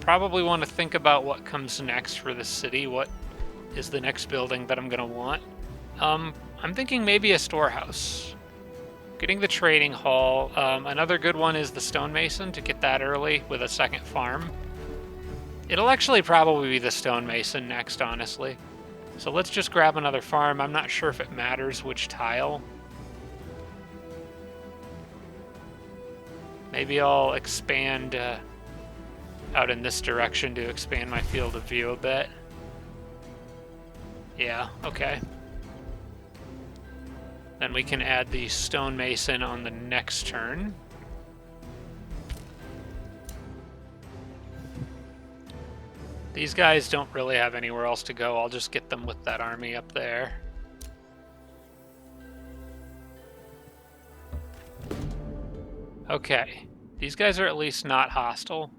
Probably want to think about what comes next for the city. What is the next building that I'm going to want? I'm thinking maybe a storehouse. Getting the trading hall. Another good one is the stonemason, to get that early with a second farm. It'll actually probably be the stonemason next, honestly. So let's just grab another farm. I'm not sure if it matters which tile. Maybe I'll expand out in this direction to expand my field of view a bit. Yeah, okay. Then we can add the stonemason on the next turn. These guys don't really have anywhere else to go. I'll just get them with that army up there. Okay, these guys are at least not hostile.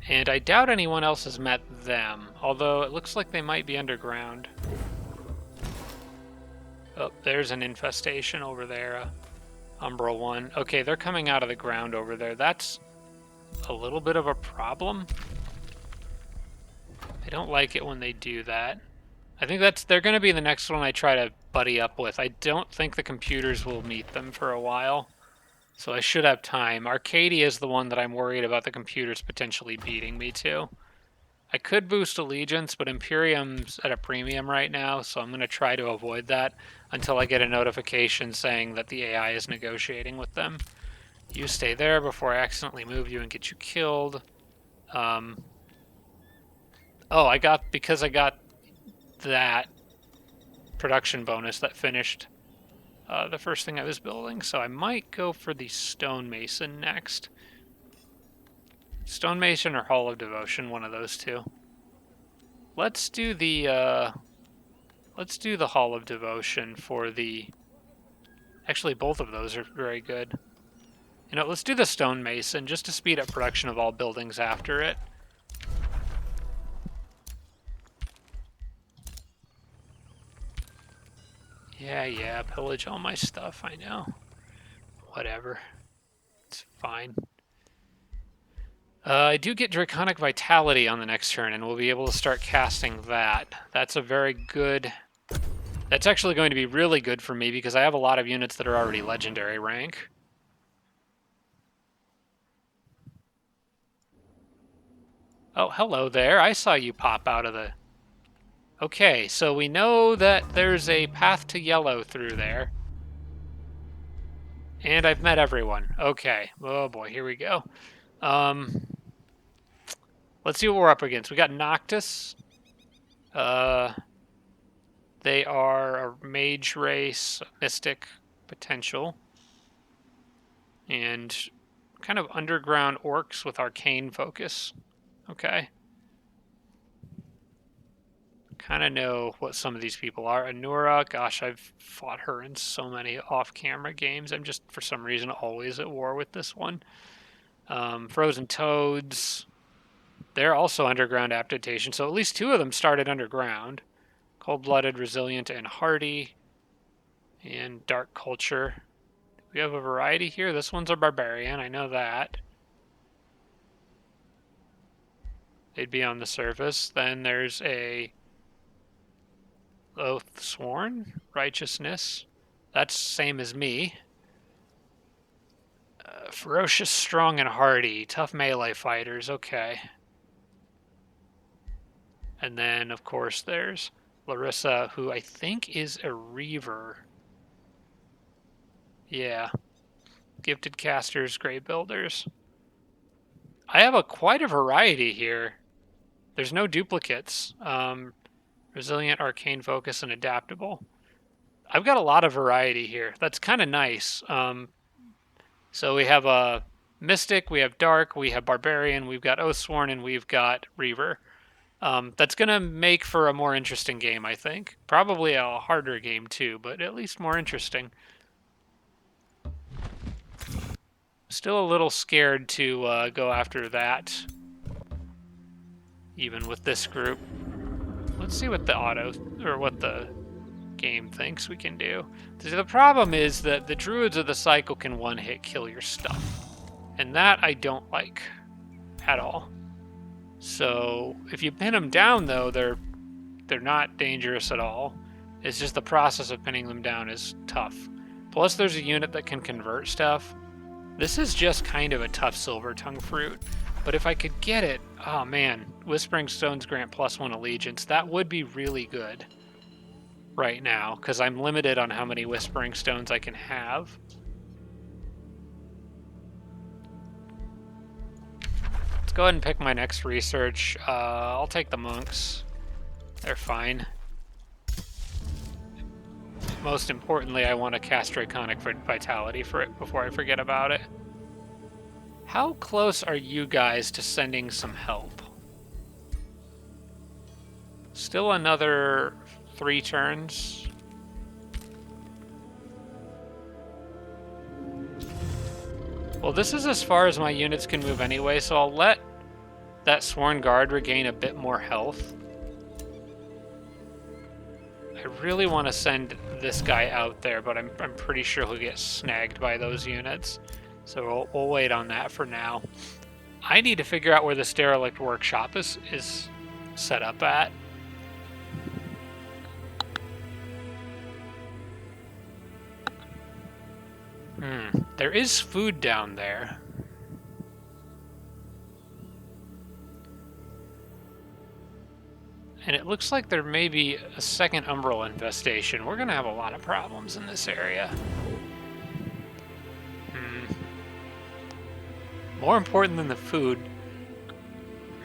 And I doubt anyone else has met them, although it looks like they might be underground. Oh, there's an infestation over there, Umbral one. Okay, they're coming out of the ground over there. That's a little bit of a problem. I don't like it when they do that. I think they're going to be the next one I try to buddy up with. I don't think the computers will meet them for a while, so I should have time. Arcadia is the one that I'm worried about the computers potentially beating me to. I could boost Allegiance, but Imperium's at a premium right now, so I'm going to try to avoid that until I get a notification saying that the AI is negotiating with them. You stay there before I accidentally move you and get you killed. Oh, because I got that production bonus that finished the first thing I was building, so I might go for the stonemason next. Stonemason or Hall of Devotion, one of those two. Let's do the Hall of Devotion for the... Actually, both of those are very good. You know, let's do the stonemason just to speed up production of all buildings after it. Yeah, pillage all my stuff, I know. Whatever. It's fine. I do get Draconic Vitality on the next turn, and we'll be able to start casting that. That's a very good... That's actually going to be really good for me, because I have a lot of units that are already legendary rank. Oh, hello there. I saw you pop out of the... Okay, so we know that there's a path to yellow through there. And I've met everyone. Okay. Oh boy, here we go. Let's Let's see what we're up against. We got Noctis. They are a mage race, mystic potential, and kind of underground orcs with arcane focus. Okay. Kind of know what some of these people are. Anura, gosh, I've fought her in so many off-camera games. I'm just, for some reason, always at war with this one. Frozen Toads, they're also underground adaptation, so at least two of them started underground. Cold-blooded, resilient, and hardy, and dark culture. We have a variety here. This one's a barbarian, I know that. They'd be on the surface. Then there's a Oath Sworn, Righteousness. That's same as me. Ferocious, strong, and hardy. Tough melee fighters. Okay. And then, of course, there's Larissa, who I think is a Reaver. Yeah. Gifted casters, great builders. I have quite a variety here. There's no duplicates. Resilient, arcane focus, and adaptable. I've got a lot of variety here. That's kind of nice. So we have a Mystic, we have Dark, we have Barbarian, we've got Oathsworn, and we've got Reaver. That's going to make for a more interesting game, I think. Probably a harder game too, but at least more interesting. Still a little scared to go after that, even with this group. Let's see what the game thinks we can do. The problem is that the Druids of the Cycle can one-hit kill your stuff, and that I don't like at all. So if you pin them down, though, they're not dangerous at all. It's just the process of pinning them down is tough. Plus, there's a unit that can convert stuff. This is just kind of a tough Silver Tongue Fruit, but if I could get it, oh man, Whispering Stones grant +1 allegiance. That would be really good right now, because I'm limited on how many Whispering Stones I can have. Let's go ahead and pick my next research. I'll take the monks. They're fine. Most importantly, I want to cast Draconic Vitality for it before I forget about it. How close are you guys to sending some help? Still another 3 turns. Well, this is as far as my units can move anyway, so I'll let that Sworn Guard regain a bit more health. I really want to send this guy out there, but I'm pretty sure he'll get snagged by those units. So we'll wait on that for now. I need to figure out where the Derelict Workshop is set up at. There is food down there. And it looks like there may be a second Umbral infestation. We're going to have a lot of problems in this area. More important than the food,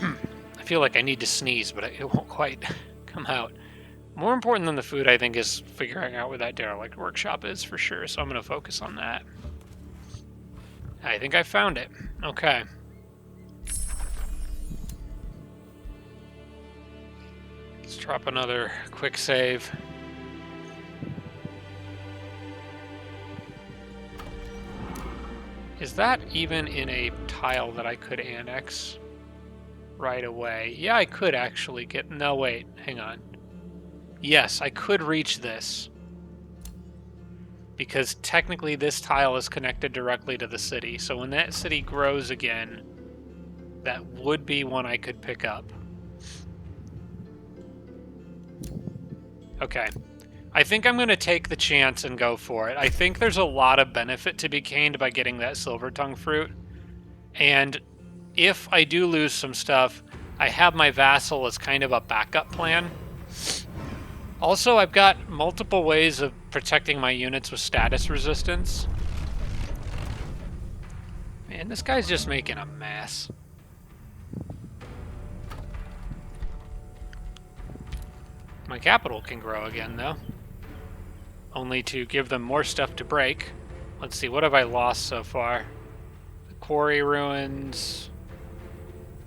I feel like I need to sneeze, but it won't quite come out. More important than the food, I think, is figuring out where that Derelict Workshop is for sure, so I'm going to focus on that. I think I found it. Okay. Let's drop another quick save. Is that even in a tile that I could annex right away? Yeah, I could actually get... No, wait, hang on. Yes, I could reach this. Because technically this tile is connected directly to the city. So when that city grows again, that would be one I could pick up. Okay. I think I'm going to take the chance and go for it. I think there's a lot of benefit to be gained by getting that Silver Tongue Fruit. And if I do lose some stuff, I have my vassal as kind of a backup plan. Also, I've got multiple ways of protecting my units with status resistance. Man, this guy's just making a mess. My capital can grow again, though. Only to give them more stuff to break. Let's see, what have I lost so far? The quarry ruins.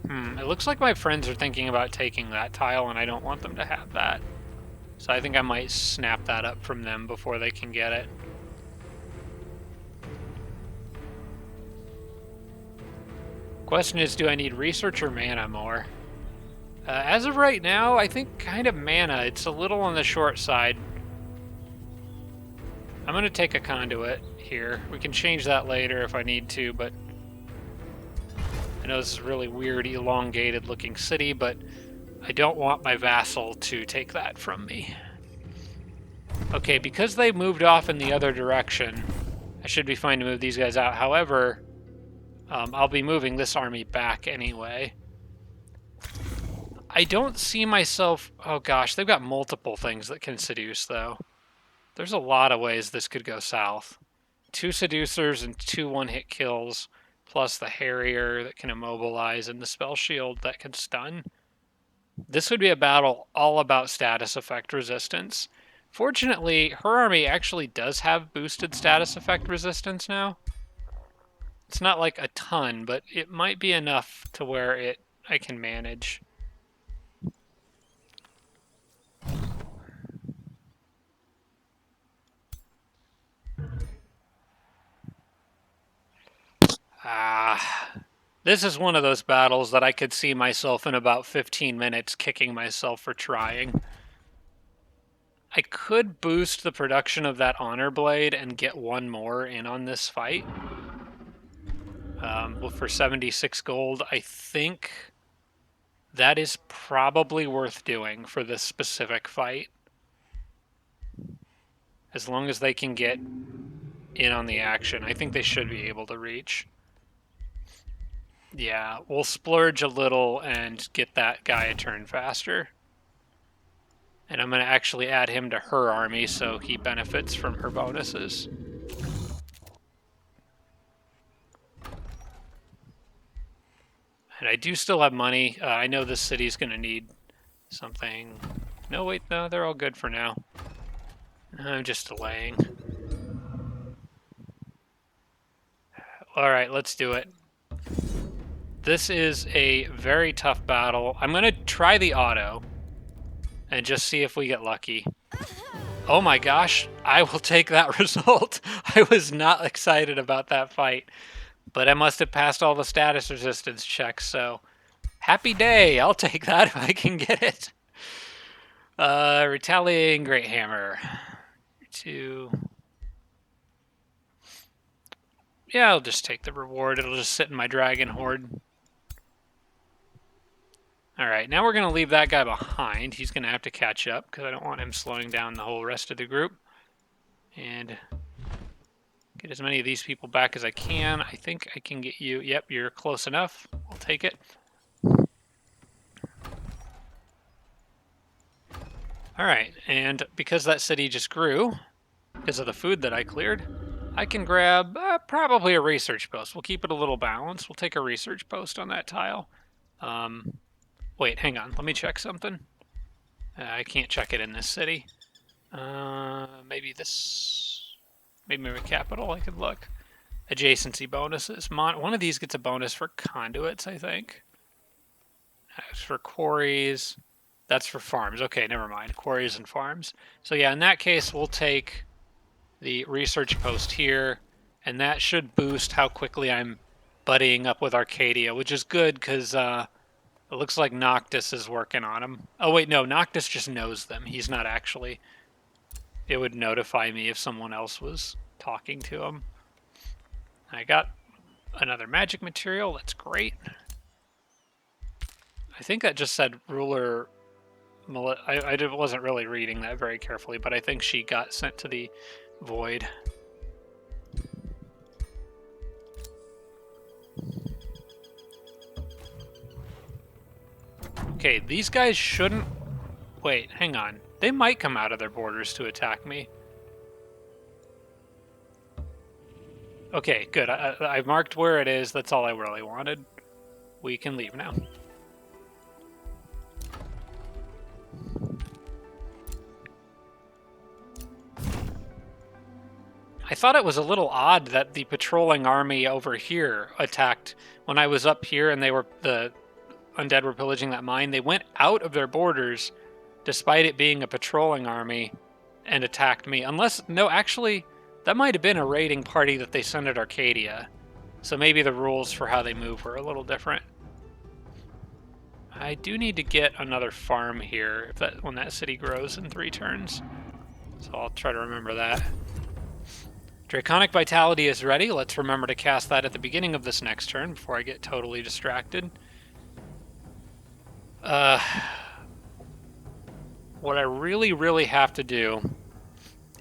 It looks like my friends are thinking about taking that tile, and I don't want them to have that. So I think I might snap that up from them before they can get it. Question is, do I need research or mana more? As of right now, I think kind of mana. It's a little on the short side. I'm going to take a conduit here. We can change that later if I need to, but I know this is a really weird, elongated looking city, but I don't want my vassal to take that from me. Okay, because they moved off in the other direction, I should be fine to move these guys out. However, I'll be moving this army back anyway. I don't see myself... Oh gosh, they've got multiple things that can seduce, though. There's a lot of ways this could go south. 2 seducers and 2 one-hit kills, plus the Harrier that can immobilize and the spell shield that can stun. This would be a battle all about status effect resistance. Fortunately, her army actually does have boosted status effect resistance now. It's not like a ton, but it might be enough to where I can manage. This is one of those battles that I could see myself in about 15 minutes kicking myself for trying. I could boost the production of that Honor Blade and get one more in on this fight. Well, for 76 gold, I think that is probably worth doing for this specific fight. As long as they can get in on the action, I think they should be able to reach. Yeah, we'll splurge a little and get that guy a turn faster. And I'm going to actually add him to her army so he benefits from her bonuses. And I do still have money. I know this city's going to need something. No, wait, no, they're all good for now. I'm just delaying. All right, let's do it. This is a very tough battle. I'm going to try the auto and just see if we get lucky. Oh my gosh, I will take that result. I was not excited about that fight, but I must have passed all the status resistance checks, so happy day. I'll take that if I can get it. Retaliating Great Hammer. 2. Yeah, I'll just take the reward. It'll just sit in my dragon horde. Alright, now we're going to leave that guy behind. He's going to have to catch up because I don't want him slowing down the whole rest of the group. And get as many of these people back as I can. I think I can get you. Yep, you're close enough. I'll take it. Alright, and because that city just grew, because of the food that I cleared, I can grab probably a research post. We'll keep it a little balanced. We'll take a research post on that tile. Wait, hang on. Let me check something. I can't check it in this city. Maybe this... Maybe my capital, I could look. Adjacency bonuses. One of these gets a bonus for conduits, I think. That's for quarries. That's for farms. Okay, never mind. Quarries and farms. So yeah, in that case, we'll take the research post here, and that should boost how quickly I'm buddying up with Arcadia, which is good because it looks like Noctis is working on him. Oh wait, no, Noctis just knows them. He's not actually... It would notify me if someone else was talking to him. I got another magic material. That's great. I think that just said ruler... I wasn't really reading that very carefully, but I think she got sent to the void. Okay, these guys shouldn't... Wait, hang on. They might come out of their borders to attack me. Okay, good. I marked where it is. That's all I really wanted. We can leave now. thought it was a little odd that the patrolling army over here attacked when I was up here and the undead were pillaging that mine. They went out of their borders despite it being a patrolling army and attacked me. No, actually, that might have been a raiding party that they sent at Arcadia. So maybe the rules for how they move were a little different. I do need to get another farm here when that city grows in 3 turns. So I'll try to remember that. Draconic Vitality is ready. Let's remember to cast that at the beginning of this next turn before I get totally distracted. What I really, really have to do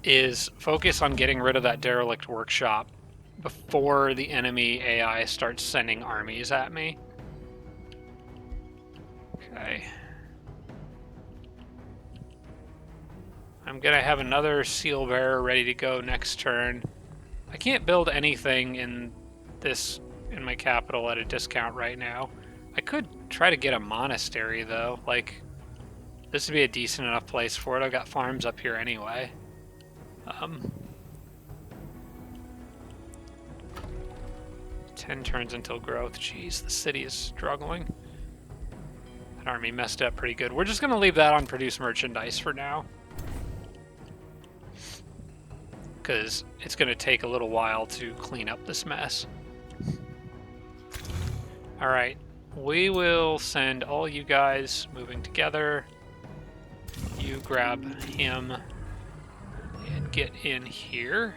is focus on getting rid of that derelict workshop before the enemy AI starts sending armies at me. Okay. I'm gonna have another seal bearer ready to go next turn. I can't build anything in my capital at a discount right now. I could try to get a monastery though. Like, this would be a decent enough place for it. I've got farms up here anyway. 10 turns until growth. Jeez, the city is struggling. That army messed up pretty good. We're just going to leave that on produce merchandise for now, because it's going to take a little while to clean up this mess. Alright, we will send all you guys moving together. You grab him and get in here.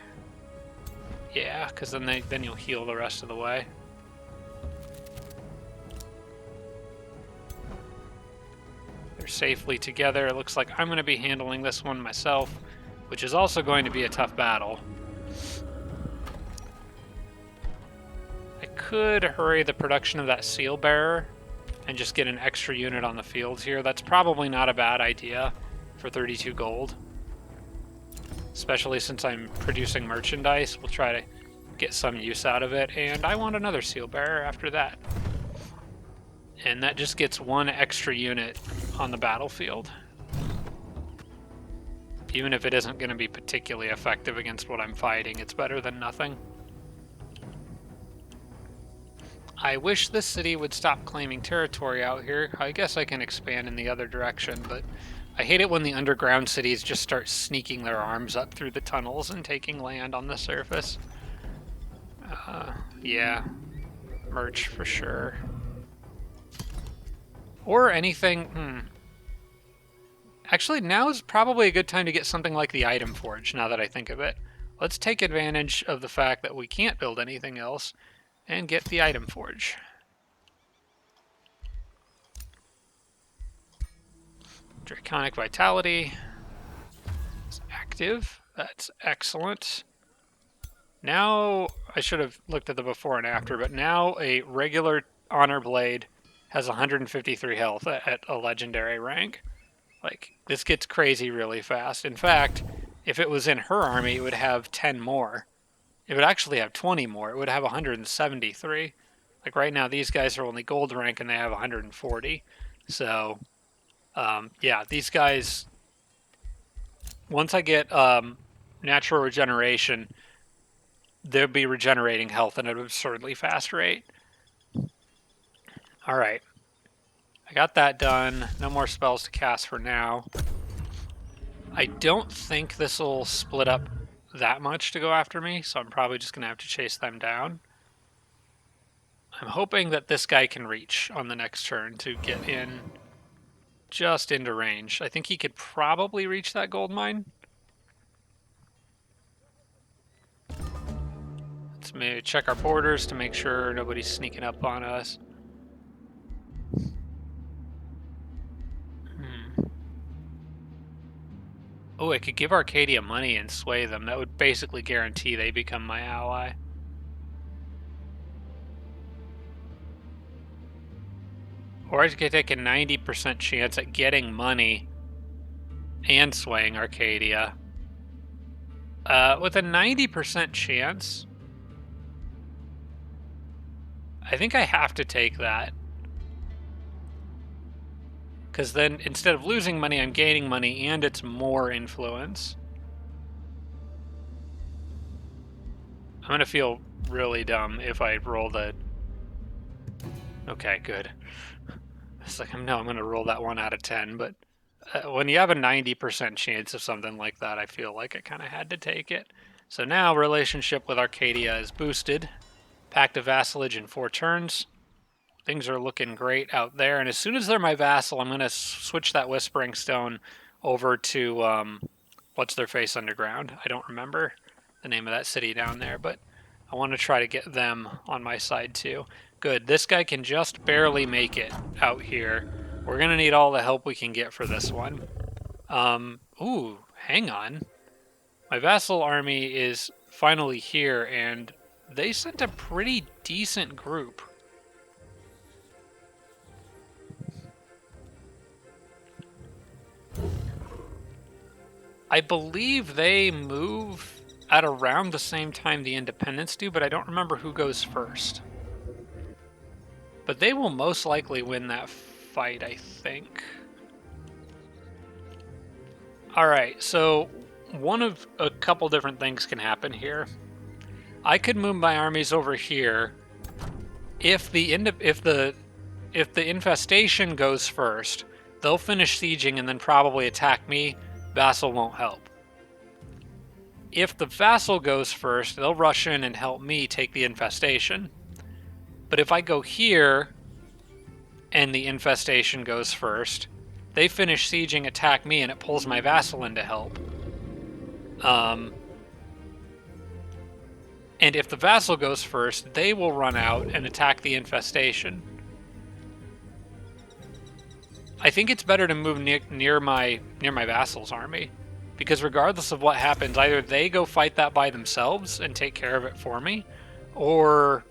Yeah, because then you'll heal the rest of the way. They're safely together. It looks like I'm going to be handling this one myself, which is also going to be a tough battle. I could hurry the production of that seal bearer and just get an extra unit on the field here. That's probably not a bad idea for 32 gold. Especially since I'm producing merchandise, we'll try to get some use out of it. And I want another seal bearer after that. And that just gets 1 extra unit on the battlefield. Even if it isn't going to be particularly effective against what I'm fighting, it's better than nothing. I wish this city would stop claiming territory out here. I guess I can expand in the other direction, but I hate it when the underground cities just start sneaking their arms up through the tunnels and taking land on the surface. Yeah, merch for sure. Or anything. Actually, now is probably a good time to get something like the item forge, now that I think of it. Let's take advantage of the fact that we can't build anything else and get the item forge. Draconic Vitality is active. That's excellent. Now, I should have looked at the before and after, but now a regular Honor Blade has 153 health at a legendary rank. Like, this gets crazy really fast. In fact, if it was in her army, it would have 10 more. It would actually have 20 more. It would have 173. Like, right now, these guys are only gold rank and they have 140. So, yeah, these guys, once I get natural regeneration, they'll be regenerating health at an absurdly fast rate. Alright. I got that done. No more spells to cast for now. I don't think this will split up that much to go after me, so I'm probably just going to have to chase them down. I'm hoping that this guy can reach on the next turn to get in just into range. I think he could probably reach that gold mine. Let's maybe check our borders to make sure nobody's sneaking up on us. Oh, I could give Arcadia money and sway them. That would basically guarantee they become my ally. Or I could take a 90% chance at getting money and swaying Arcadia. With a 90% chance, I think I have to take that. Because then, instead of losing money, I'm gaining money, and it's more influence. I'm gonna feel really dumb if I roll the... Okay, good. It's like, no, I'm gonna roll that 1 out of 10, but when you have a 90% chance of something like that, I feel like I kind of had to take it. So now relationship with Arcadia is boosted. Pact of Vassalage in 4 turns. Things are looking great out there, and as soon as they're my vassal, I'm going to switch that Whispering Stone over to, what's their face underground? I don't remember the name of that city down there, but I want to try to get them on my side too. Good, this guy can just barely make it out here. We're going to need all the help we can get for this one. Ooh, hang on. My vassal army is finally here, and they sent a pretty decent group. I believe they move at around the same time the independents do, but I don't remember who goes first. But they will most likely win that fight, I think. Alright, so one of a couple different things can happen here. I could move my armies over here if the infestation goes first. They'll finish sieging and then probably attack me. Vassal won't help. If the vassal goes first, they'll rush in and help me take the infestation. But if I go here and the infestation goes first, they finish sieging, attack me, and it pulls my vassal in to help. And if the vassal goes first, they will run out and attack the infestation. I think it's better to move near my vassal's army, because regardless of what happens, either they go fight that by themselves and take care of it for me, or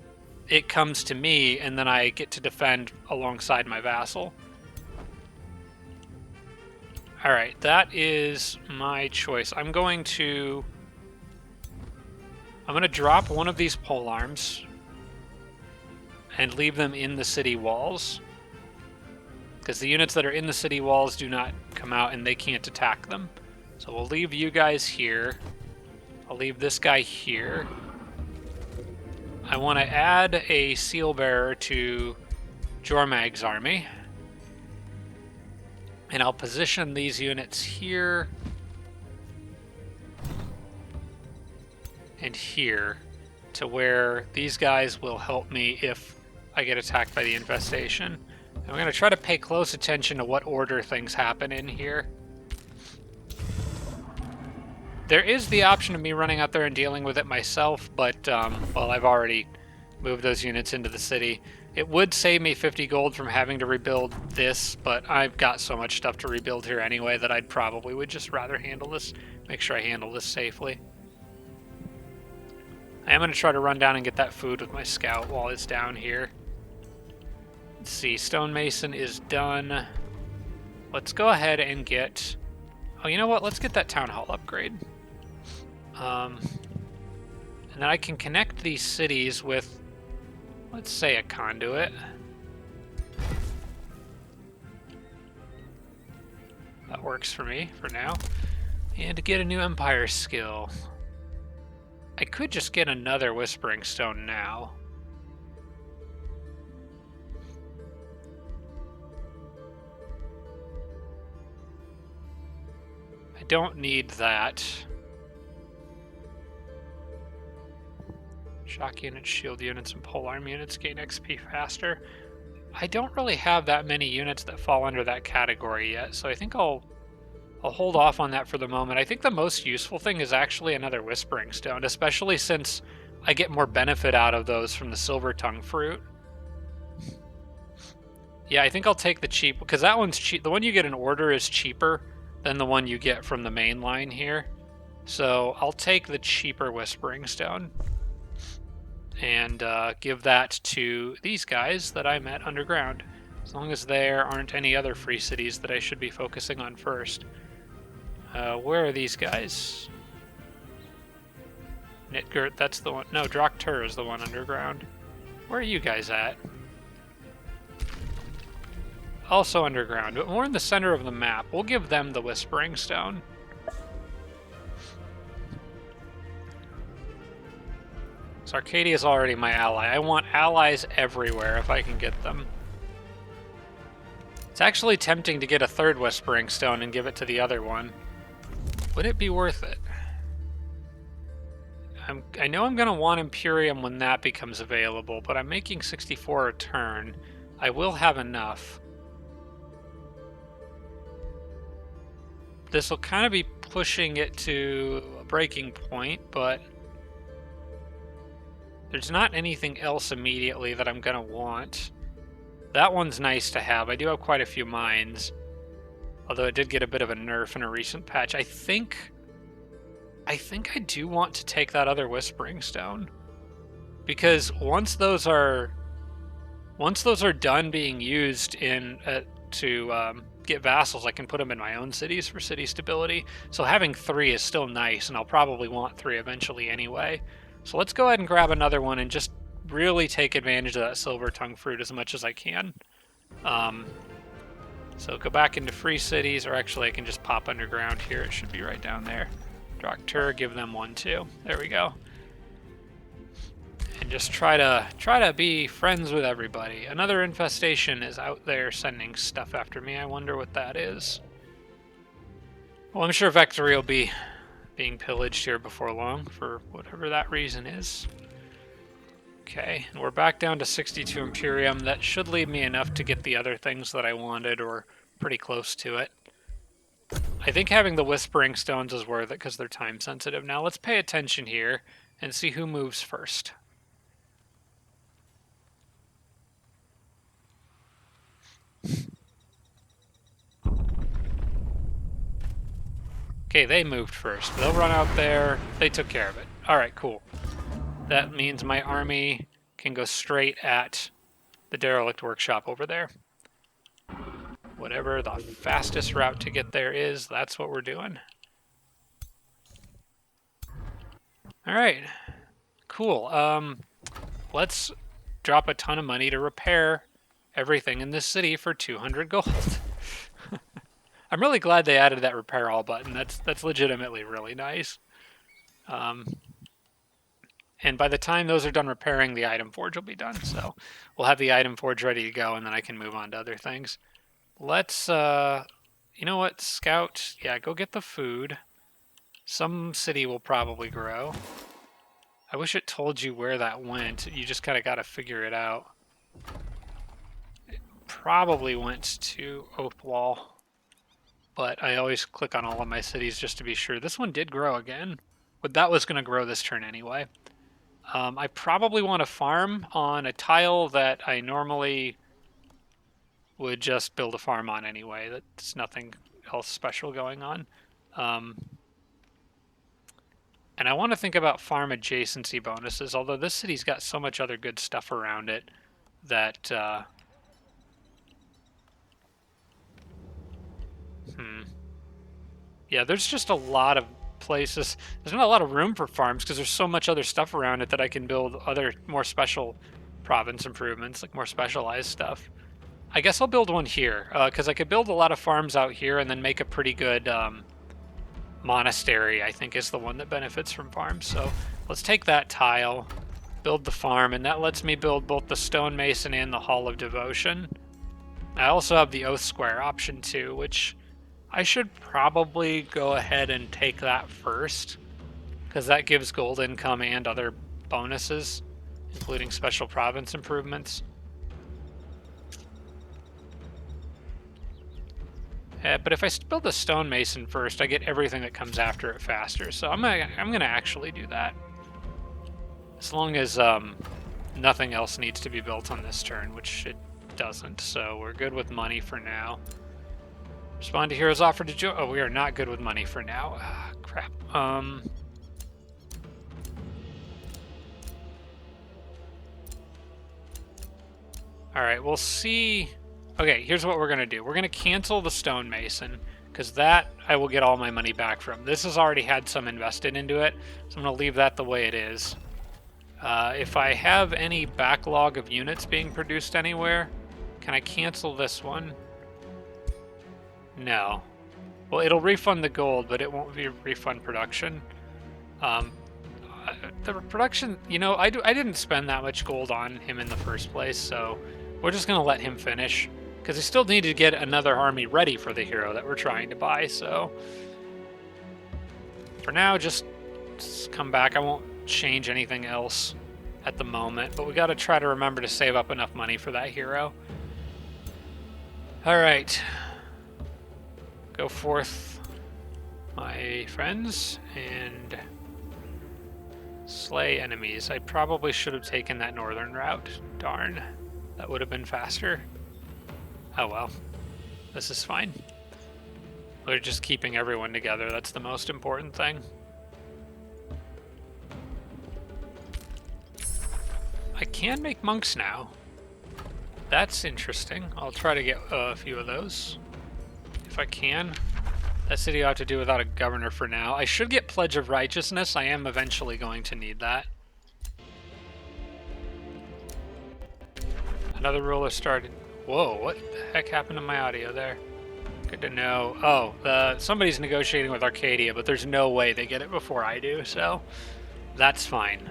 it comes to me and then I get to defend alongside my vassal. Alright, that is my choice. I'm going to drop one of these polearms and leave them in the city walls, because the units that are in the city walls do not come out and they can't attack them. So we'll leave you guys here. I'll leave this guy here. I want to add a seal bearer to Jormag's army. And I'll position these units here and here to where these guys will help me if I get attacked by the infestation. I'm going to try to pay close attention to what order things happen in here. There is the option of me running out there and dealing with it myself, but, well, I've already moved those units into the city. It would save me 50 gold from having to rebuild this, but I've got so much stuff to rebuild here anyway that I'd probably would just rather handle this, make sure I handle this safely. I am going to try to run down and get that food with my scout while it's down here. Let's see, stonemason is done. Let's go ahead and get... Oh, you know what? Let's get that town hall upgrade. And then I can connect these cities with, let's say, a conduit. That works for me for now. And to get a new empire skill. I could just get another Whispering Stone now. I don't need that. Shock units, shield units, and polearm units gain XP faster. I don't really have that many units that fall under that category yet, so I think I'll hold off on that for the moment. I think the most useful thing is actually another Whispering Stone, especially since I get more benefit out of those from the Silver Tongue fruit. Yeah, I think I'll take the cheap, because that one's cheap. The one you get in order is cheaper than the one you get from the main line here. So I'll take the cheaper Whispering Stone and give that to these guys that I met underground, as long as there aren't any other free cities that I should be focusing on first. Where are these guys? Nitgert, that's the one. No, Draktur is the one underground. Where are you guys at? Also underground, but more in the center of the map. We'll give them the Whispering Stone. So Arcadia is already my ally. I want allies everywhere if I can get them. It's actually tempting to get a third Whispering Stone and give it to the other one. Would it be worth it? I know I'm going to want Imperium when that becomes available, but I'm making 64 a turn. I will have enough. This will kind of be pushing it to a breaking point, but there's not anything else immediately that I'm going to want. That one's nice to have. I do have quite a few mines, although it did get a bit of a nerf in a recent patch. I think I do want to take that other Whispering Stone, because once those are done being used in to get vassals, I can put them in my own cities for city stability. So having 3 is still nice, and I'll probably want 3 eventually anyway. So let's go ahead and grab another one and just really take advantage of that Silver Tongue Fruit as much as I can. So go back into free cities, or actually I can just pop underground here. It should be right down there. Doctor, give them 1 too. There we go. And just try to be friends with everybody. Another infestation is out there sending stuff after me. I wonder what that is. Well, I'm sure Vectory will be being pillaged here before long for whatever that reason is. Okay, and we're back down to 62 Imperium. That should leave me enough to get the other things that I wanted, or pretty close to it. I think having the Whispering Stones is worth it because they're time sensitive. Now let's pay attention here and see who moves first. Okay, they moved first. They'll run out there. They took care of it. Alright, cool. That means my army can go straight at the derelict workshop over there. Whatever the fastest route to get there is, that's what we're doing. Alright, cool. Let's drop a ton of money to repair everything in this city for 200 gold. I'm really glad they added that repair all button. That's legitimately really nice. And by the time those are done repairing, the item forge will be done. So we'll have the item forge ready to go, and then I can move on to other things. Let's, you know what, scout. Yeah, go get the food. Some city will probably grow. I wish it told you where that went. You just kind of got to figure it out. It probably went to Oathwall, but I always click on all of my cities just to be sure. This one did grow again, but that was going to grow this turn anyway. I probably want to farm on a tile that I normally would just build a farm on anyway. That's nothing else special going on. And I want to think about farm adjacency bonuses, although this city's got so much other good stuff around it that... Yeah, there's just a lot of places. There's not a lot of room for farms because there's so much other stuff around it that I can build other more special province improvements, like more specialized stuff. I guess I'll build one here because I could build a lot of farms out here and then make a pretty good monastery. I think is the one that benefits from farms. So let's take that tile, build the farm, and that lets me build both the stonemason and the Hall of Devotion. I also have the Oath Square option too, which I should probably go ahead and take that first, because that gives gold income and other bonuses, including special province improvements. But if I build the stonemason first, I get everything that comes after it faster. So I'm gonna actually do that, as long as nothing else needs to be built on this turn, which it doesn't. So we're good with money for now. Respond to heroes offered to join. Oh, we are not good with money for now. Ah, crap. Alright, we'll see. Okay, here's what we're going to do. We're going to cancel the stonemason, because that I will get all my money back from. This has already had some invested into it, so I'm going to leave that the way it is. If I have any backlog of units being produced anywhere, can I cancel this one? No. Well, it'll refund the gold, but it won't refund production. The production, you know, I didn't spend that much gold on him in the first place, so we're just going to let him finish. Because we still need to get another army ready for the hero that we're trying to buy, so... For now, just come back. I won't change anything else at the moment, but we got to try to remember to save up enough money for that hero. Alright. Go forth, my friends, and slay enemies. I probably should have taken that northern route. Darn. That would have been faster. Oh well. This is fine. We're just keeping everyone together. That's the most important thing. I can make monks now. That's interesting. I'll try to get a few of those if I can. That city ought to do without a governor for now. I should get Pledge of Righteousness. I am eventually going to need that. Another ruler started. Whoa, what the heck happened to my audio there? Good to know. Oh, somebody's negotiating with Arcadia, but there's no way they get it before I do, so that's fine.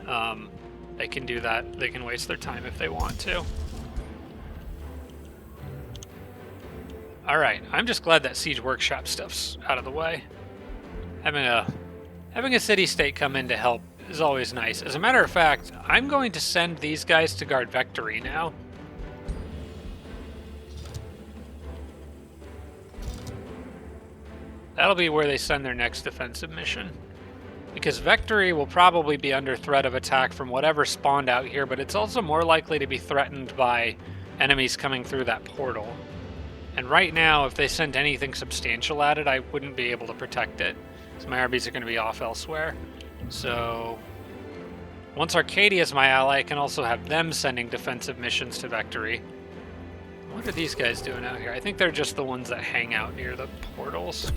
They can do that. They can waste their time if they want to. Alright, I'm just glad that Siege Workshop stuff's out of the way. Having a city-state come in to help is always nice. As a matter of fact, I'm going to send these guys to guard Vectory now. That'll be where they send their next defensive mission. Because Vectory will probably be under threat of attack from whatever spawned out here, but it's also more likely to be threatened by enemies coming through that portal. And right now, if they sent anything substantial at it, I wouldn't be able to protect it. So my RBs are going to be off elsewhere. So once Arcadia is my ally, I can also have them sending defensive missions to Vectory. What are these guys doing out here? I think they're just the ones that hang out near the portals.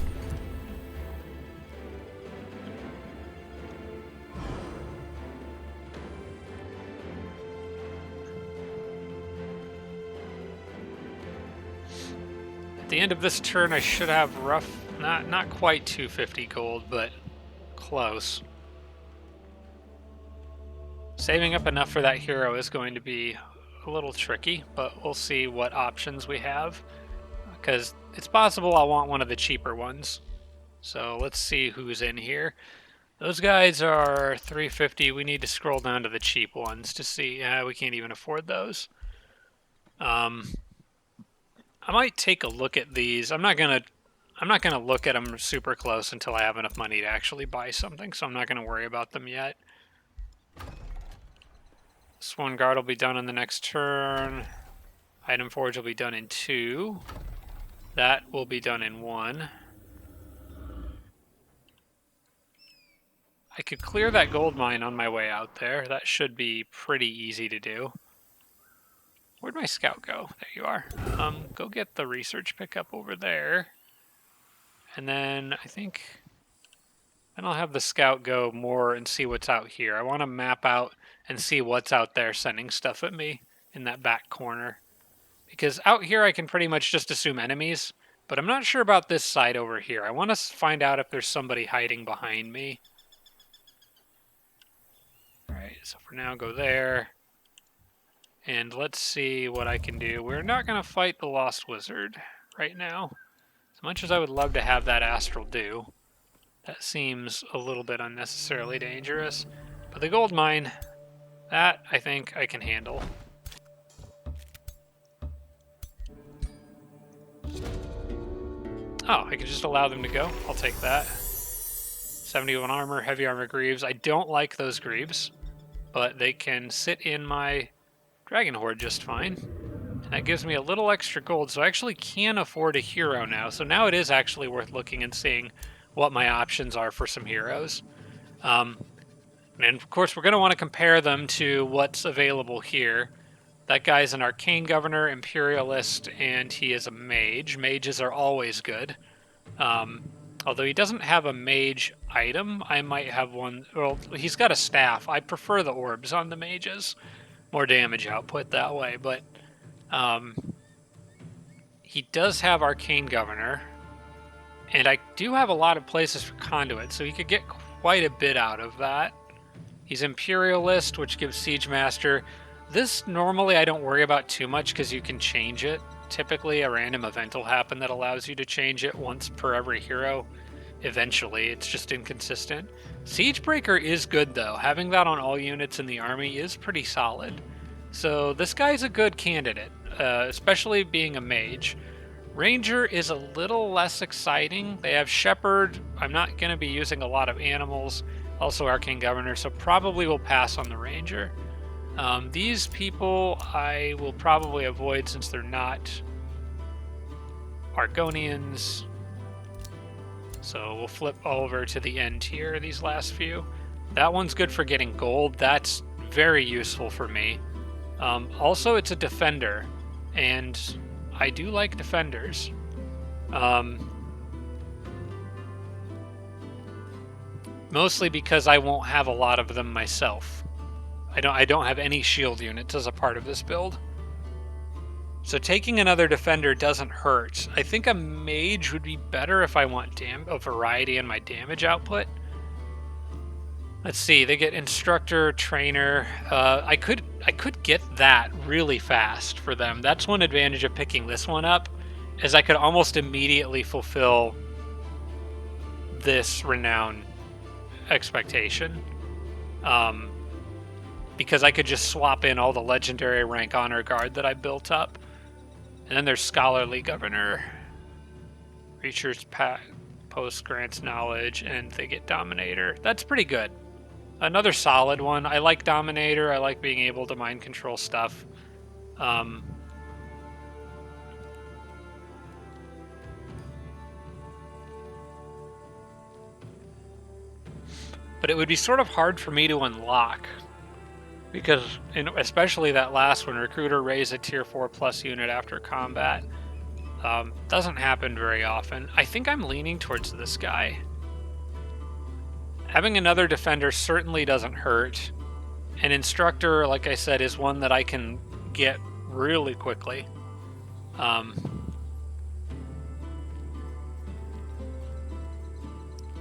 At the end of this turn, I should have not quite 250 gold, but close. Saving up enough for that hero is going to be a little tricky, but we'll see what options we have, because it's possible I'll want one of the cheaper ones. So let's see who's in here. Those guys are 350. We need to scroll down to the cheap ones to see. We can't even afford those. I might take a look at these. I'm not gonna look at them super close until I have enough money to actually buy something, so I'm not gonna worry about them yet. This one guard will be done on the next turn. Item forge will be done in 2. That will be done in 1. I could clear that gold mine on my way out there. That should be pretty easy to do. Where'd my scout go? There you are. Go get the research pickup over there. And then I think then I'll have the scout go more and see what's out here. I want to map out and see what's out there sending stuff at me in that back corner. Because out here I can pretty much just assume enemies, but I'm not sure about this side over here. I want to find out if there's somebody hiding behind me. Alright, so for now go there. And let's see what I can do. We're not going to fight the Lost Wizard right now. As much as I would love to have that Astral do, that seems a little bit unnecessarily dangerous. But the gold mine, that I think I can handle. Oh, I can just allow them to go. I'll take that. 71 armor, heavy armor greaves. I don't like those greaves, but they can sit in my Dragon Horde just fine. And that gives me a little extra gold, so I actually can afford a hero now. So now it is actually worth looking and seeing what my options are for some heroes. And of course, we're going to want to compare them to what's available here. That guy's an Arcane Governor, Imperialist, and he is a Mage. Mages are always good. Although he doesn't have a Mage item, I might have one. Well, he's got a staff. I prefer the orbs on the Mages. More damage output that way, but he does have Arcane Governor, and I do have a lot of places for Conduit, so he could get quite a bit out of that. He's Imperialist, which gives Siege Master. This normally I don't worry about too much because you can change it. Typically, a random event will happen that allows you to change it once per every hero. Eventually, it's just inconsistent. Siegebreaker is good though. Having that on all units in the army is pretty solid. So this guy's a good candidate, especially being a mage. Ranger is a little less exciting. They have Shepherd. I'm not going to be using a lot of animals. Also Arcane Governor, so probably will pass on the Ranger. These people I will probably avoid since they're not Argonians. So we'll flip over to the end here, these last few. That one's good for getting gold. That's very useful for me. Also, it's a defender, and I do like defenders. Mostly because I won't have a lot of them myself. I don't have any shield units as a part of this build. So taking another defender doesn't hurt. I think a mage would be better if I want a variety in my damage output. Let's see, they get instructor, trainer. I could get that really fast for them. That's one advantage of picking this one up, is I could almost immediately fulfill this renown expectation. Because I could just swap in all the legendary rank honor guard that I built up. And then there's Scholarly Governor. Reacher's post grants knowledge, and they get Dominator. That's pretty good. Another solid one. I like Dominator. I like being able to mind control stuff. But it would be sort of hard for me to unlock. Because, especially that last one, Recruiter raise a tier 4 plus unit after combat. Doesn't happen very often. I think I'm leaning towards this guy. Having another defender certainly doesn't hurt. An instructor, like I said, is one that I can get really quickly.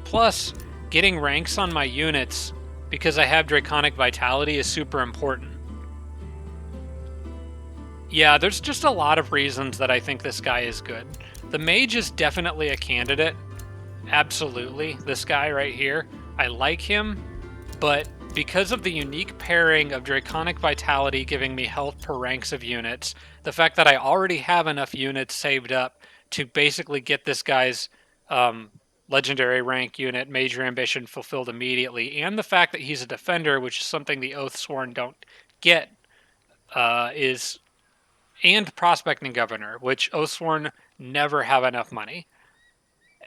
Plus, getting ranks on my units because I have Draconic Vitality is super important. Yeah, there's just a lot of reasons that I think this guy is good. The mage is definitely a candidate. Absolutely. This guy right here. I like him, but because of the unique pairing of Draconic Vitality giving me health per ranks of units, the fact that I already have enough units saved up to basically get this guy's legendary rank unit, Major Ambition, fulfilled immediately, and the fact that he's a defender, which is something the Oathsworn don't get, and Prospecting Governor, which Oathsworn never have enough money.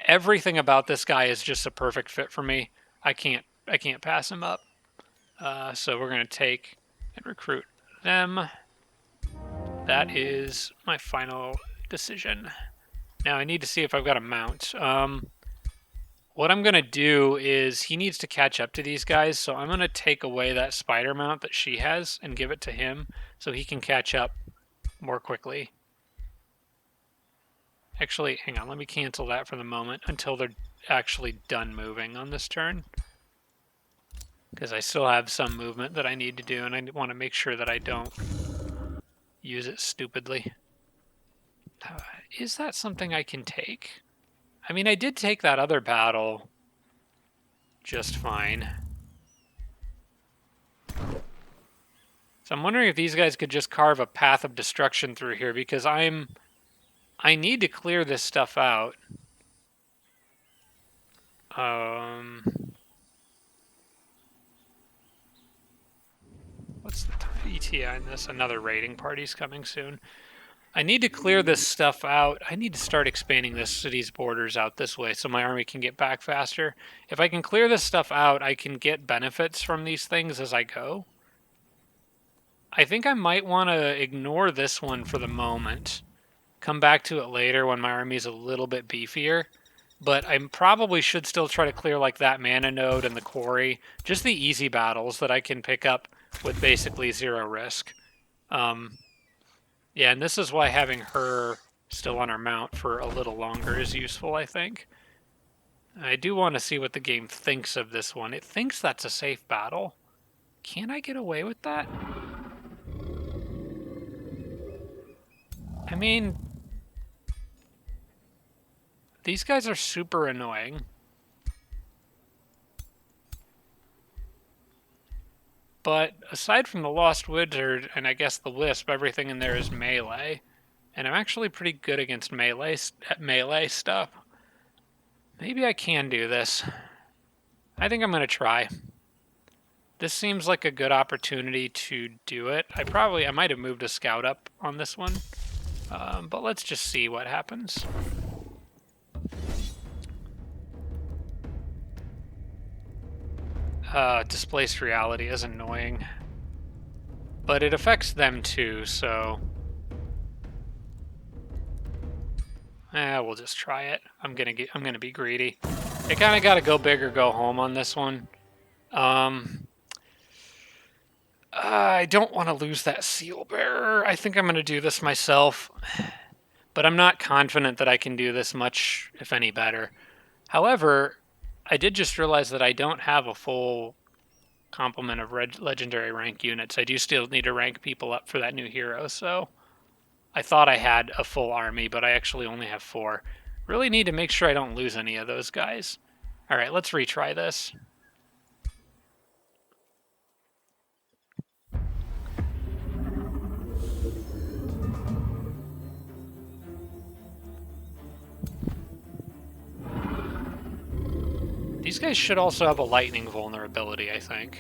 Everything about this guy is just a perfect fit for me. I can't pass him up. So we're going to take and recruit them. That is my final decision. Now I need to see if I've got a mount. What I'm going to do is he needs to catch up to these guys, so I'm going to take away that spider mount that she has and give it to him so he can catch up more quickly. Actually, hang on, let me cancel that for the moment until they're actually done moving on this turn. Because I still have some movement that I need to do, and I want to make sure that I don't use it stupidly. Is that something I can take? I mean, I did take that other battle just fine. So I'm wondering if these guys could just carve a path of destruction through here, because I need to clear this stuff out. What's the ETA in this? Another raiding party's coming soon. I need to clear this stuff out. I need to start expanding this city's borders out this way so my army can get back faster. If I can clear this stuff out, I can get benefits from these things as I go. I think I might want to ignore this one for the moment. Come back to it later when my army's a little bit beefier. But I probably should still try to clear like that mana node and the quarry. Just the easy battles that I can pick up with basically zero risk. Yeah, and this is why having her still on her mount for a little longer is useful, I think. I do want to see what the game thinks of this one. It thinks that's a safe battle. Can I get away with that? I mean, these guys are super annoying. But aside from the Lost Wizard and I guess the Wisp, everything in there is melee. And I'm actually pretty good against melee stuff. Maybe I can do this. I think I'm going to try. This seems like a good opportunity to do it. I might have moved a scout up on this one. But let's just see what happens. Displaced reality is annoying. But it affects them too, so... we'll just try it. I'm gonna be greedy. You kind of got to go big or go home on this one. I don't want to lose that seal bearer. I think I'm gonna do this myself, but I'm not confident that I can do this much, if any, better. However, I did just realize that I don't have a full complement of legendary rank units. I do still need to rank people up for that new hero, so I thought I had a full army, but I actually only have 4. Really need to make sure I don't lose any of those guys. All right, let's retry this. These guys should also have a lightning vulnerability, I think.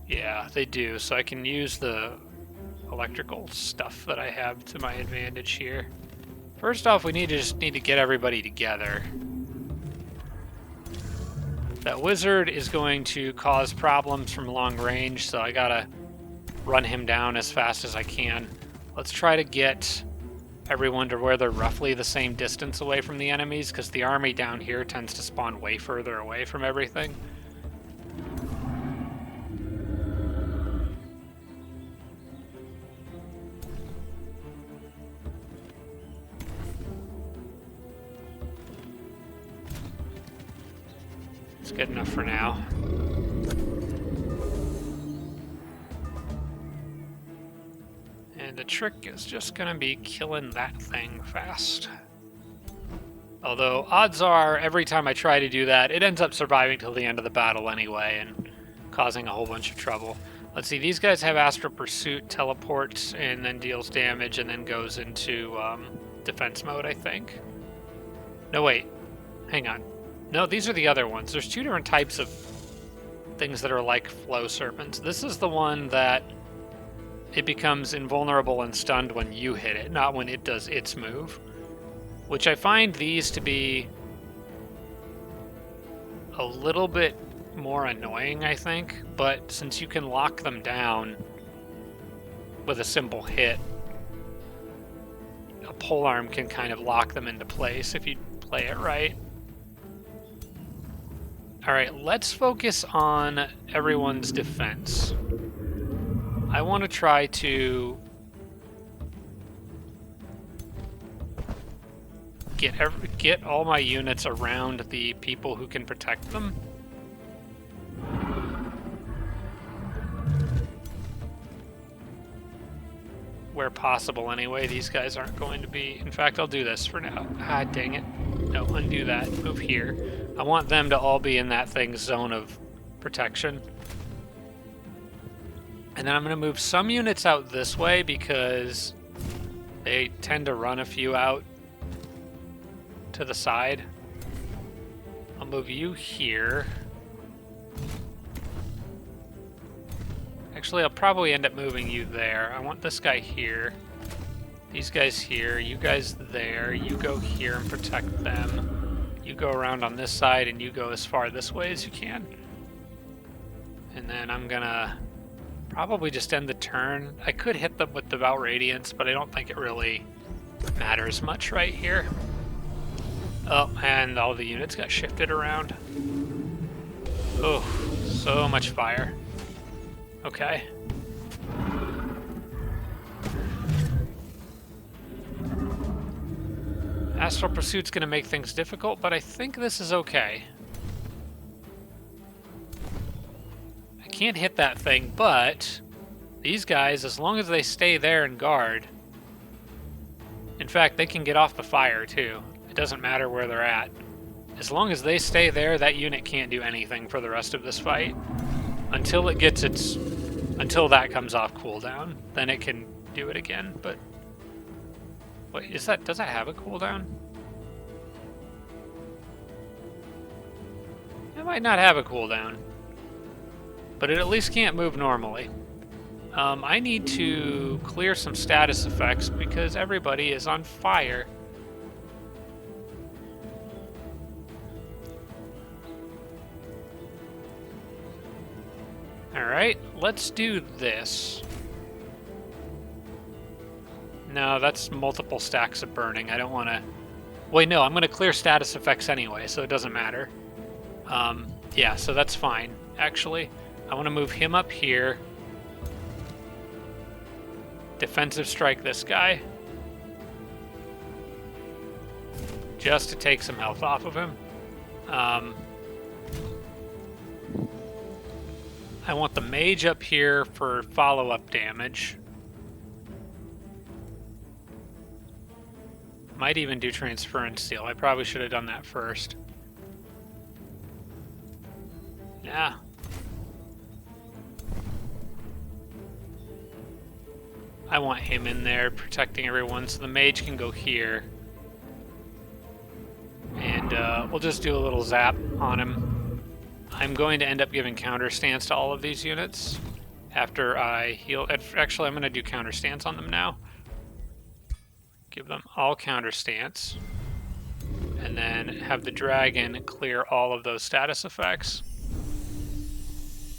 Yeah, they do, so I can use the electrical stuff that I have to my advantage here. First off, we just need to get everybody together. That wizard is going to cause problems from long range, so I gotta run him down as fast as I can. Let's try to get everyone to where they're roughly the same distance away from the enemies, because the army down here tends to spawn way further away from everything. It's good enough for now. And the trick is just gonna be killing that thing fast. Although, odds are, every time I try to do that, it ends up surviving till the end of the battle anyway, and causing a whole bunch of trouble. Let's see, these guys have Astral Pursuit, teleports, and then deals damage, and then goes into defense mode, I think. No, wait. Hang on. No, these are the other ones. There's 2 different types of things that are like flow serpents. This is the one that it becomes invulnerable and stunned when you hit it, not when it does its move. Which I find these to be a little bit more annoying, I think. But since you can lock them down with a simple hit, a polearm can kind of lock them into place if you play it right. Alright, let's focus on everyone's defense. I want to try to get all my units around the people who can protect them. Where possible, anyway. These guys aren't going to be... In fact, I'll do this for now. Ah, dang it. No, undo that. Move here. I want them to all be in that thing's zone of protection. And then I'm going to move some units out this way because they tend to run a few out to the side. I'll move you here. Actually, I'll probably end up moving you there. I want this guy here. These guys here. You guys there. You go here and protect them. You go around on this side and you go as far this way as you can. And then I'm gonna probably just end the turn. I could hit them with Devout Radiance, but I don't think it really matters much right here. Oh, and all the units got shifted around. Oh, so much fire. Okay. Astral Pursuit's gonna make things difficult, but I think this is okay. can't hit that thing, but these guys, as long as they stay there and guard... In fact, they can get off the fire, too. It doesn't matter where they're at. As long as they stay there, that unit can't do anything for the rest of this fight. Until it gets its... Until that comes off cooldown. Then it can do it again, but... Wait, is that... Does that have a cooldown? It might not have a cooldown. But it at least can't move normally. I need to clear some status effects because everybody is on fire. Alright, let's do this. No, that's multiple stacks of burning. I don't want to... Wait, no, I'm going to clear status effects anyway, so it doesn't matter. Yeah, so that's fine, actually. I want to move him up here. Defensive strike this guy. Just to take some health off of him. I want the mage up here for follow-up damage. Might even do transference steel. I probably should have done that first. Yeah. I want him in there protecting everyone, so the mage can go here. And we'll just do a little zap on him. I'm going to end up giving counter stance to all of these units after I heal. Actually, I'm going to do counter stance on them now. Give them all counter stance. And then have the dragon clear all of those status effects.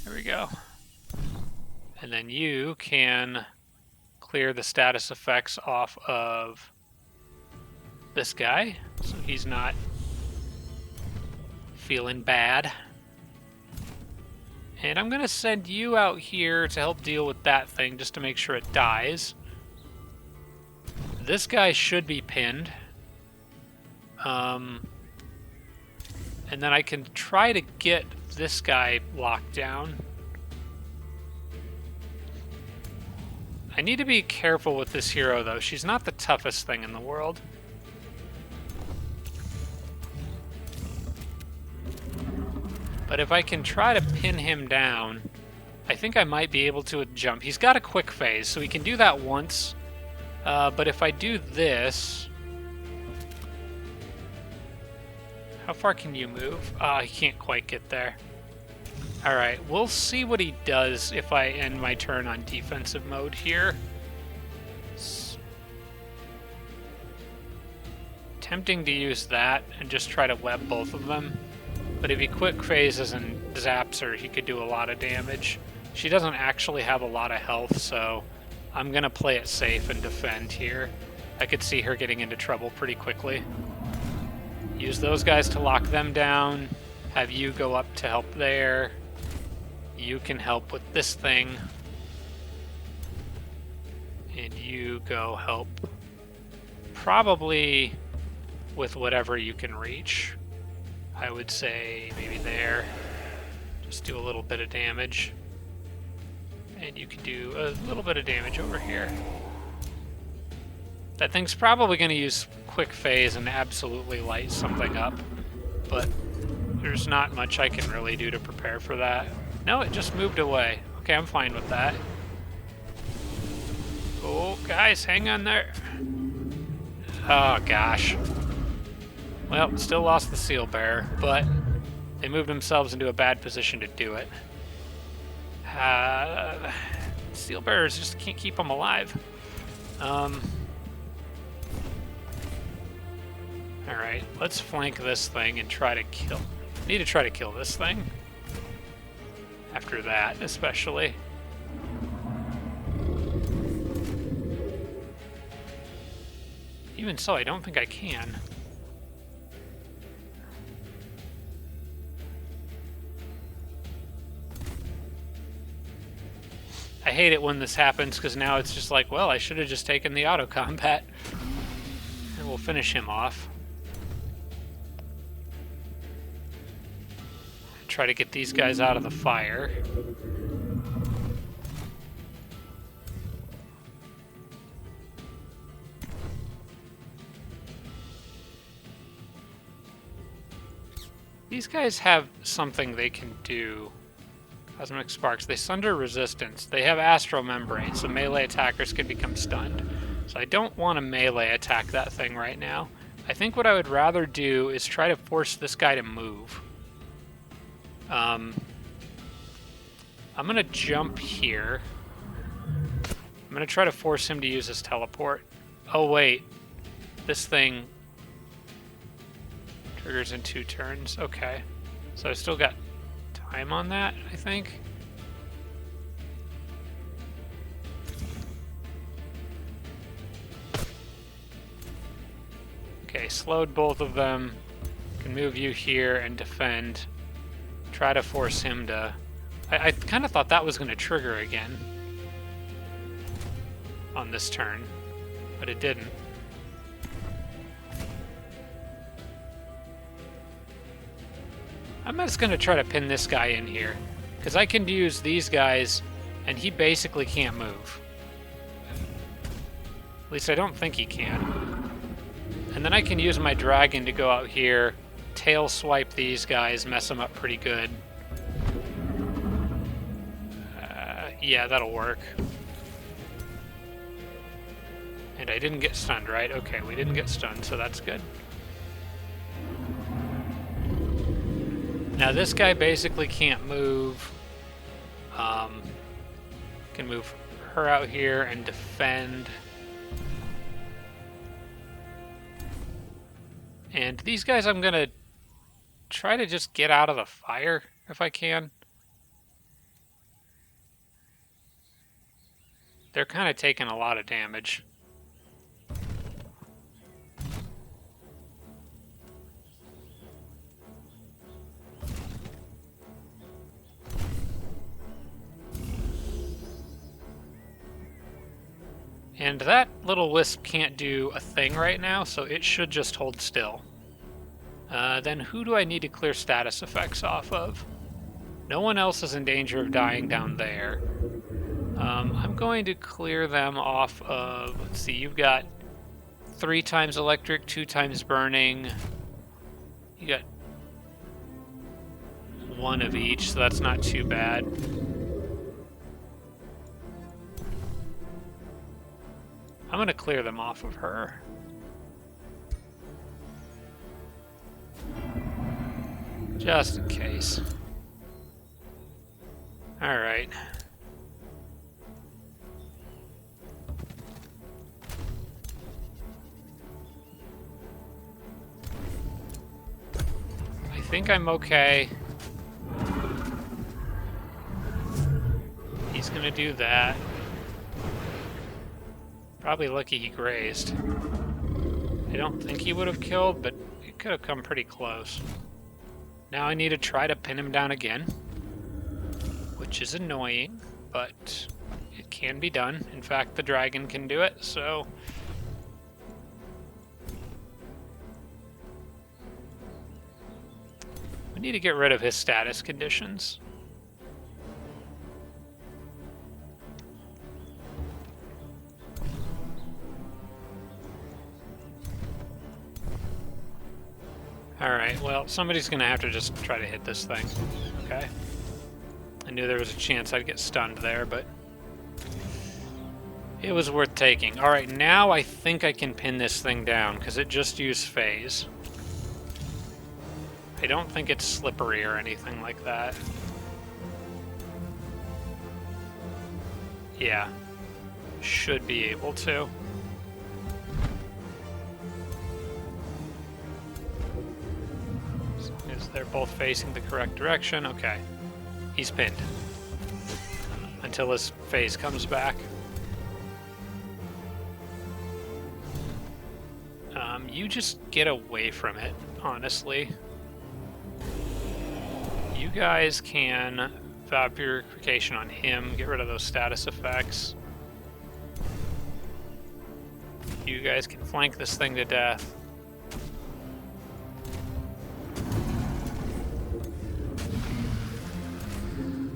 There we go. And then you can clear the status effects off of this guy, so he's not feeling bad. And I'm gonna send you out here to help deal with that thing, just to make sure it dies. This guy should be pinned. And then I can try to get this guy locked down. I need to be careful with this hero, though. She's not the toughest thing in the world. But if I can try to pin him down, I think I might be able to jump. He's got a quick phase, so he can do that once. But if I do this... How far can you move? He can't quite get there. Alright, we'll see what he does if I end my turn on defensive mode here. It's tempting to use that and just try to web both of them. But if he quick phases and zaps her, he could do a lot of damage. She doesn't actually have a lot of health, so I'm going to play it safe and defend here. I could see her getting into trouble pretty quickly. Use those guys to lock them down. Have you go up to help there. You can help with this thing. And you go help probably with whatever you can reach. I would say maybe there. Just do a little bit of damage. And you can do a little bit of damage over here. That thing's probably going to use quick phase and absolutely light something up. But there's not much I can really do to prepare for that. No, it just moved away. Okay, I'm fine with that. Oh, guys, hang on there. Oh, gosh. Well, still lost the seal bearer, but they moved themselves into a bad position to do it. Seal bearers just can't keep them alive. Alright, let's flank this thing and try to kill... Need to try to kill this thing. After that, especially. Even so, I don't think I can. I hate it when this happens, because now it's just like, well, I should have just taken the auto combat. And we'll finish him off. Try to get these guys out of the fire. These guys have something they can do. Cosmic Sparks. They sunder resistance. They have Astral Membrane, so melee attackers can become stunned. So I don't want to melee attack that thing right now. I think what I would rather do is try to force this guy to move. I'm going to jump here. I'm going to try to force him to use his teleport. Oh, wait. This thing triggers in 2 turns. Okay. So I still got time on that, I think. Okay, slowed both of them. Can move you here and defend. Try to force him to... I kind of thought that was going to trigger again on this turn, but it didn't. I'm just going to try to pin this guy in here, because I can use these guys, and he basically can't move. At least I don't think he can. And then I can use my dragon to go out here, tail swipe these guys, mess them up pretty good. Yeah, that'll work. And I didn't get stunned, right? Okay, we didn't get stunned, so that's good. Now this guy basically can't move. Can move her out here and defend. And these guys I'm gonna try to just get out of the fire if I can. They're kind of taking a lot of damage. And that little wisp can't do a thing right now, so it should just hold still. Then who do I need to clear status effects off of? No one else is in danger of dying down there. I'm going to clear them off of... Let's see, you've got 3 times electric, 2 times burning. You got 1 of each, so that's not too bad. I'm going to clear them off of her. Just in case. Alright. I think I'm okay. He's going to do that. Probably lucky he grazed. I don't think he would have killed, but it could have come pretty close. Now I need to try to pin him down again, which is annoying, but it can be done. In fact, the dragon can do it, so... We need to get rid of his status conditions. Alright, well, somebody's gonna have to just try to hit this thing. Okay. I knew there was a chance I'd get stunned there, but it was worth taking. Alright, now I think I can pin this thing down, because it just used phase. I don't think it's slippery or anything like that. Yeah. Should be able to. They're both facing the correct direction. Okay. He's pinned. Until his phase comes back. You just get away from it, honestly. You guys can Vow Purification on him, get rid of those status effects. You guys can flank this thing to death.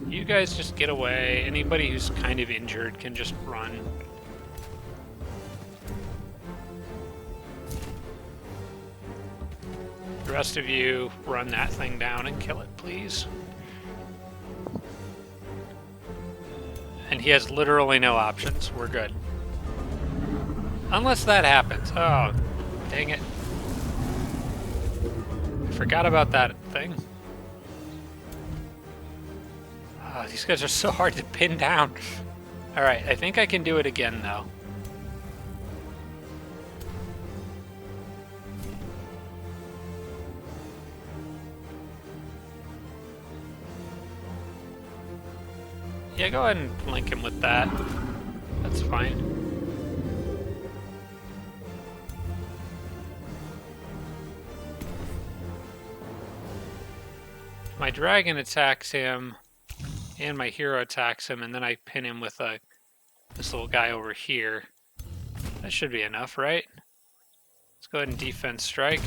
You guys just get away. Anybody who's kind of injured can just run. The rest of you run that thing down and kill it, please. And he has literally no options. We're good. Unless that happens. Oh, dang it. Forgot about that thing. Oh, these guys are so hard to pin down. Alright, I think I can do it again, though. Yeah, go ahead and link him with that. That's fine. My dragon attacks him, and my hero attacks him, and then I pin him with this little guy over here. That should be enough, right? Let's go ahead and defense strike.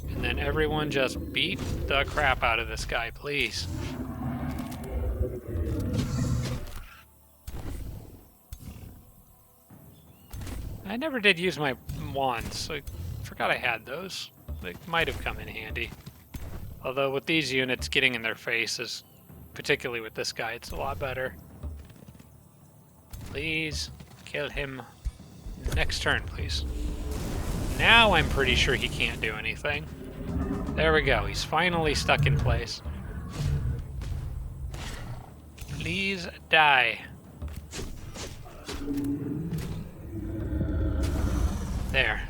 And then everyone just beat the crap out of this guy, please. I never did use my wands. I forgot I had those. They might have come in handy. Although with these units, getting in their faces, particularly with this guy, it's a lot better. Please kill him next turn, please. Now I'm pretty sure he can't do anything. There we go. He's finally stuck in place. Please die. There.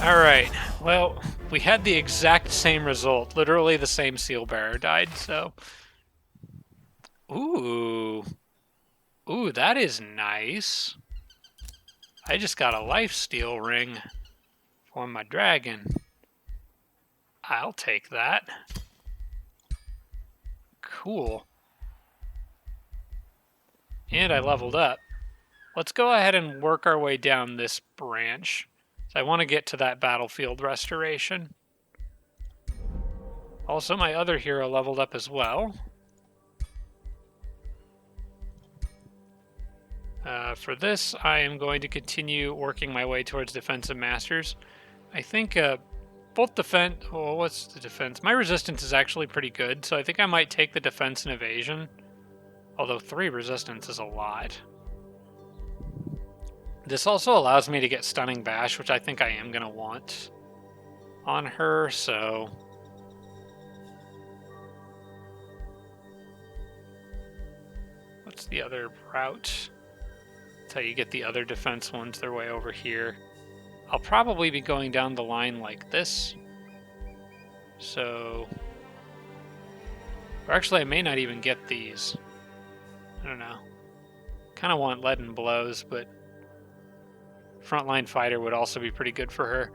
Alright, well, we had the exact same result. Literally the same seal bearer died, so... Ooh. Ooh, that is nice. I just got a lifesteal ring for my dragon. I'll take that. Cool. And I leveled up. Let's go ahead and work our way down this branch. So I want to get to that battlefield restoration. Also, my other hero leveled up as well. For this, I am going to continue working my way towards defensive masters. I think both defense... Oh, what's the defense? My resistance is actually pretty good, so I think I might take the defense and evasion. Although 3 resistance is a lot. This also allows me to get Stunning Bash, which I think I am going to want on her, so... What's the other route? That's how you get the other defense ones. They're way over here. I'll probably be going down the line like this. So... Or actually, I may not even get these. I don't know. Kind of want leaden blows, but... Frontline fighter would also be pretty good for her.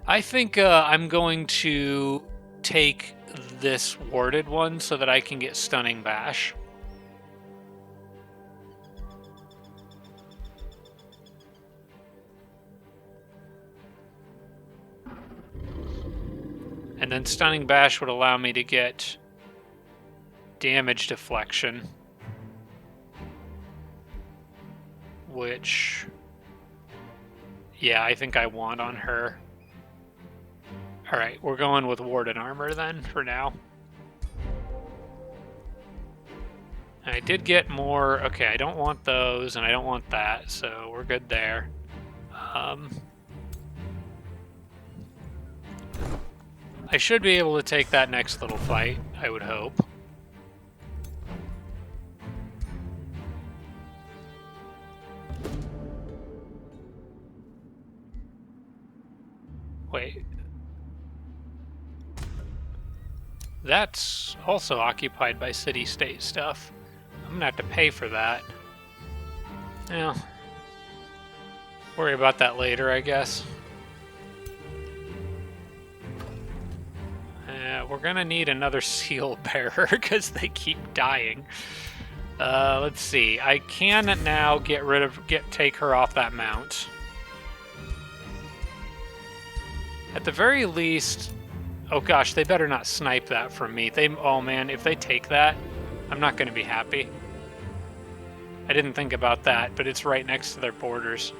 I think I'm going to take this warded one so that I can get Stunning Bash. And then Stunning Bash would allow me to get damage deflection. Which... Yeah, I think I want on her. Alright, we're going with Warden Armor then, for now. And I did get more... Okay, I don't want those, and I don't want that, so we're good there. I should be able to take that next little fight, I would hope. Wait. That's also occupied by city-state stuff. I'm gonna have to pay for that. Yeah. Worry about that later, I guess. We're gonna need another seal bearer because they keep dying. Let's see. I can now take her off that mount. At the very least, oh gosh, they better not snipe that from me. Oh man, if they take that, I'm not gonna be happy. I didn't think about that, but it's right next to their borders.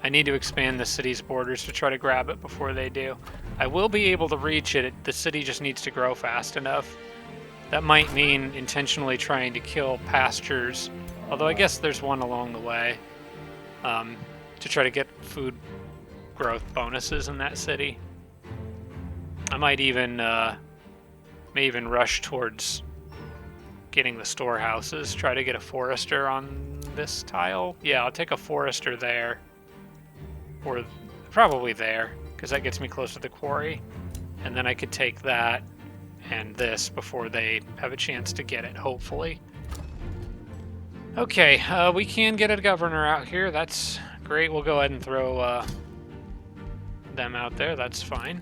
I need to expand the city's borders to try to grab it before they do. I will be able to reach it. The city just needs to grow fast enough. That might mean intentionally trying to kill pastures, although I guess there's one along the way, to try to get food growth bonuses in that city. I might even may even rush towards getting the storehouses, try to get a forester on this tile. Yeah, I'll take a forester there, or probably there, because that gets me close to the quarry, and then I could take that and this before they have a chance to get it, hopefully. Okay, we can get a governor out here. That's great. We'll go ahead and throw them out there. That's fine.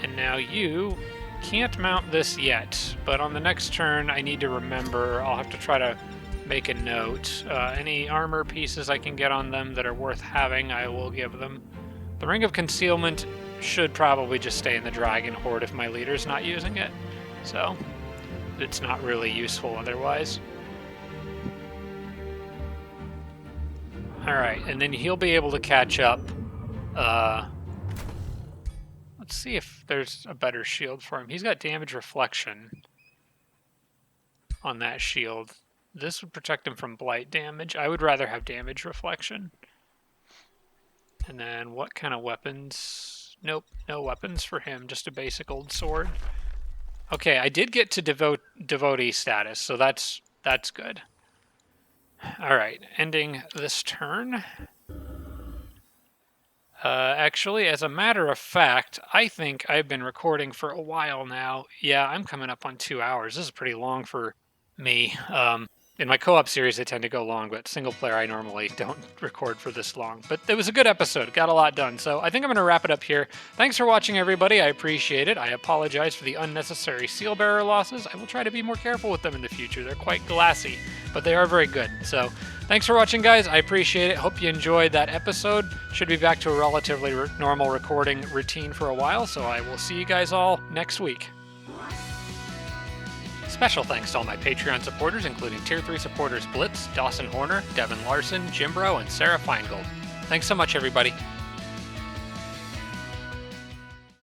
And now you can't mount this yet, but on the next turn I need to remember, I'll have to try to make a note. Any armor pieces I can get on them that are worth having, I will give them. The Ring of Concealment should probably just stay in the Dragon Horde if my leader's not using it, so it's not really useful otherwise. Alright, and then he'll be able to catch up. Let's see if there's a better shield for him. He's got damage reflection on that shield. This would protect him from blight damage. I would rather have damage reflection. And then what kind of weapons? Nope, no weapons for him, just a basic old sword. Okay, I did get to devotee status, so that's good. Alright, ending this turn. Actually, as a matter of fact, I think I've been recording for a while now. Yeah, I'm coming up on 2 hours. This is pretty long for me. In my co-op series, they tend to go long, but single player, I normally don't record for this long. But it was a good episode. Got a lot done. So I think I'm going to wrap it up here. Thanks for watching, everybody. I appreciate it. I apologize for the unnecessary seal bearer losses. I will try to be more careful with them in the future. They're quite glassy, but they are very good. So thanks for watching, guys. I appreciate it. Hope you enjoyed that episode. Should be back to a relatively normal recording routine for a while, so I will see you guys all next week. Special thanks to all my Patreon supporters, including Tier 3 supporters Blitz, Dawson Horner, Devin Larson, Jimbro, and Sarah Feingold. Thanks so much, everybody.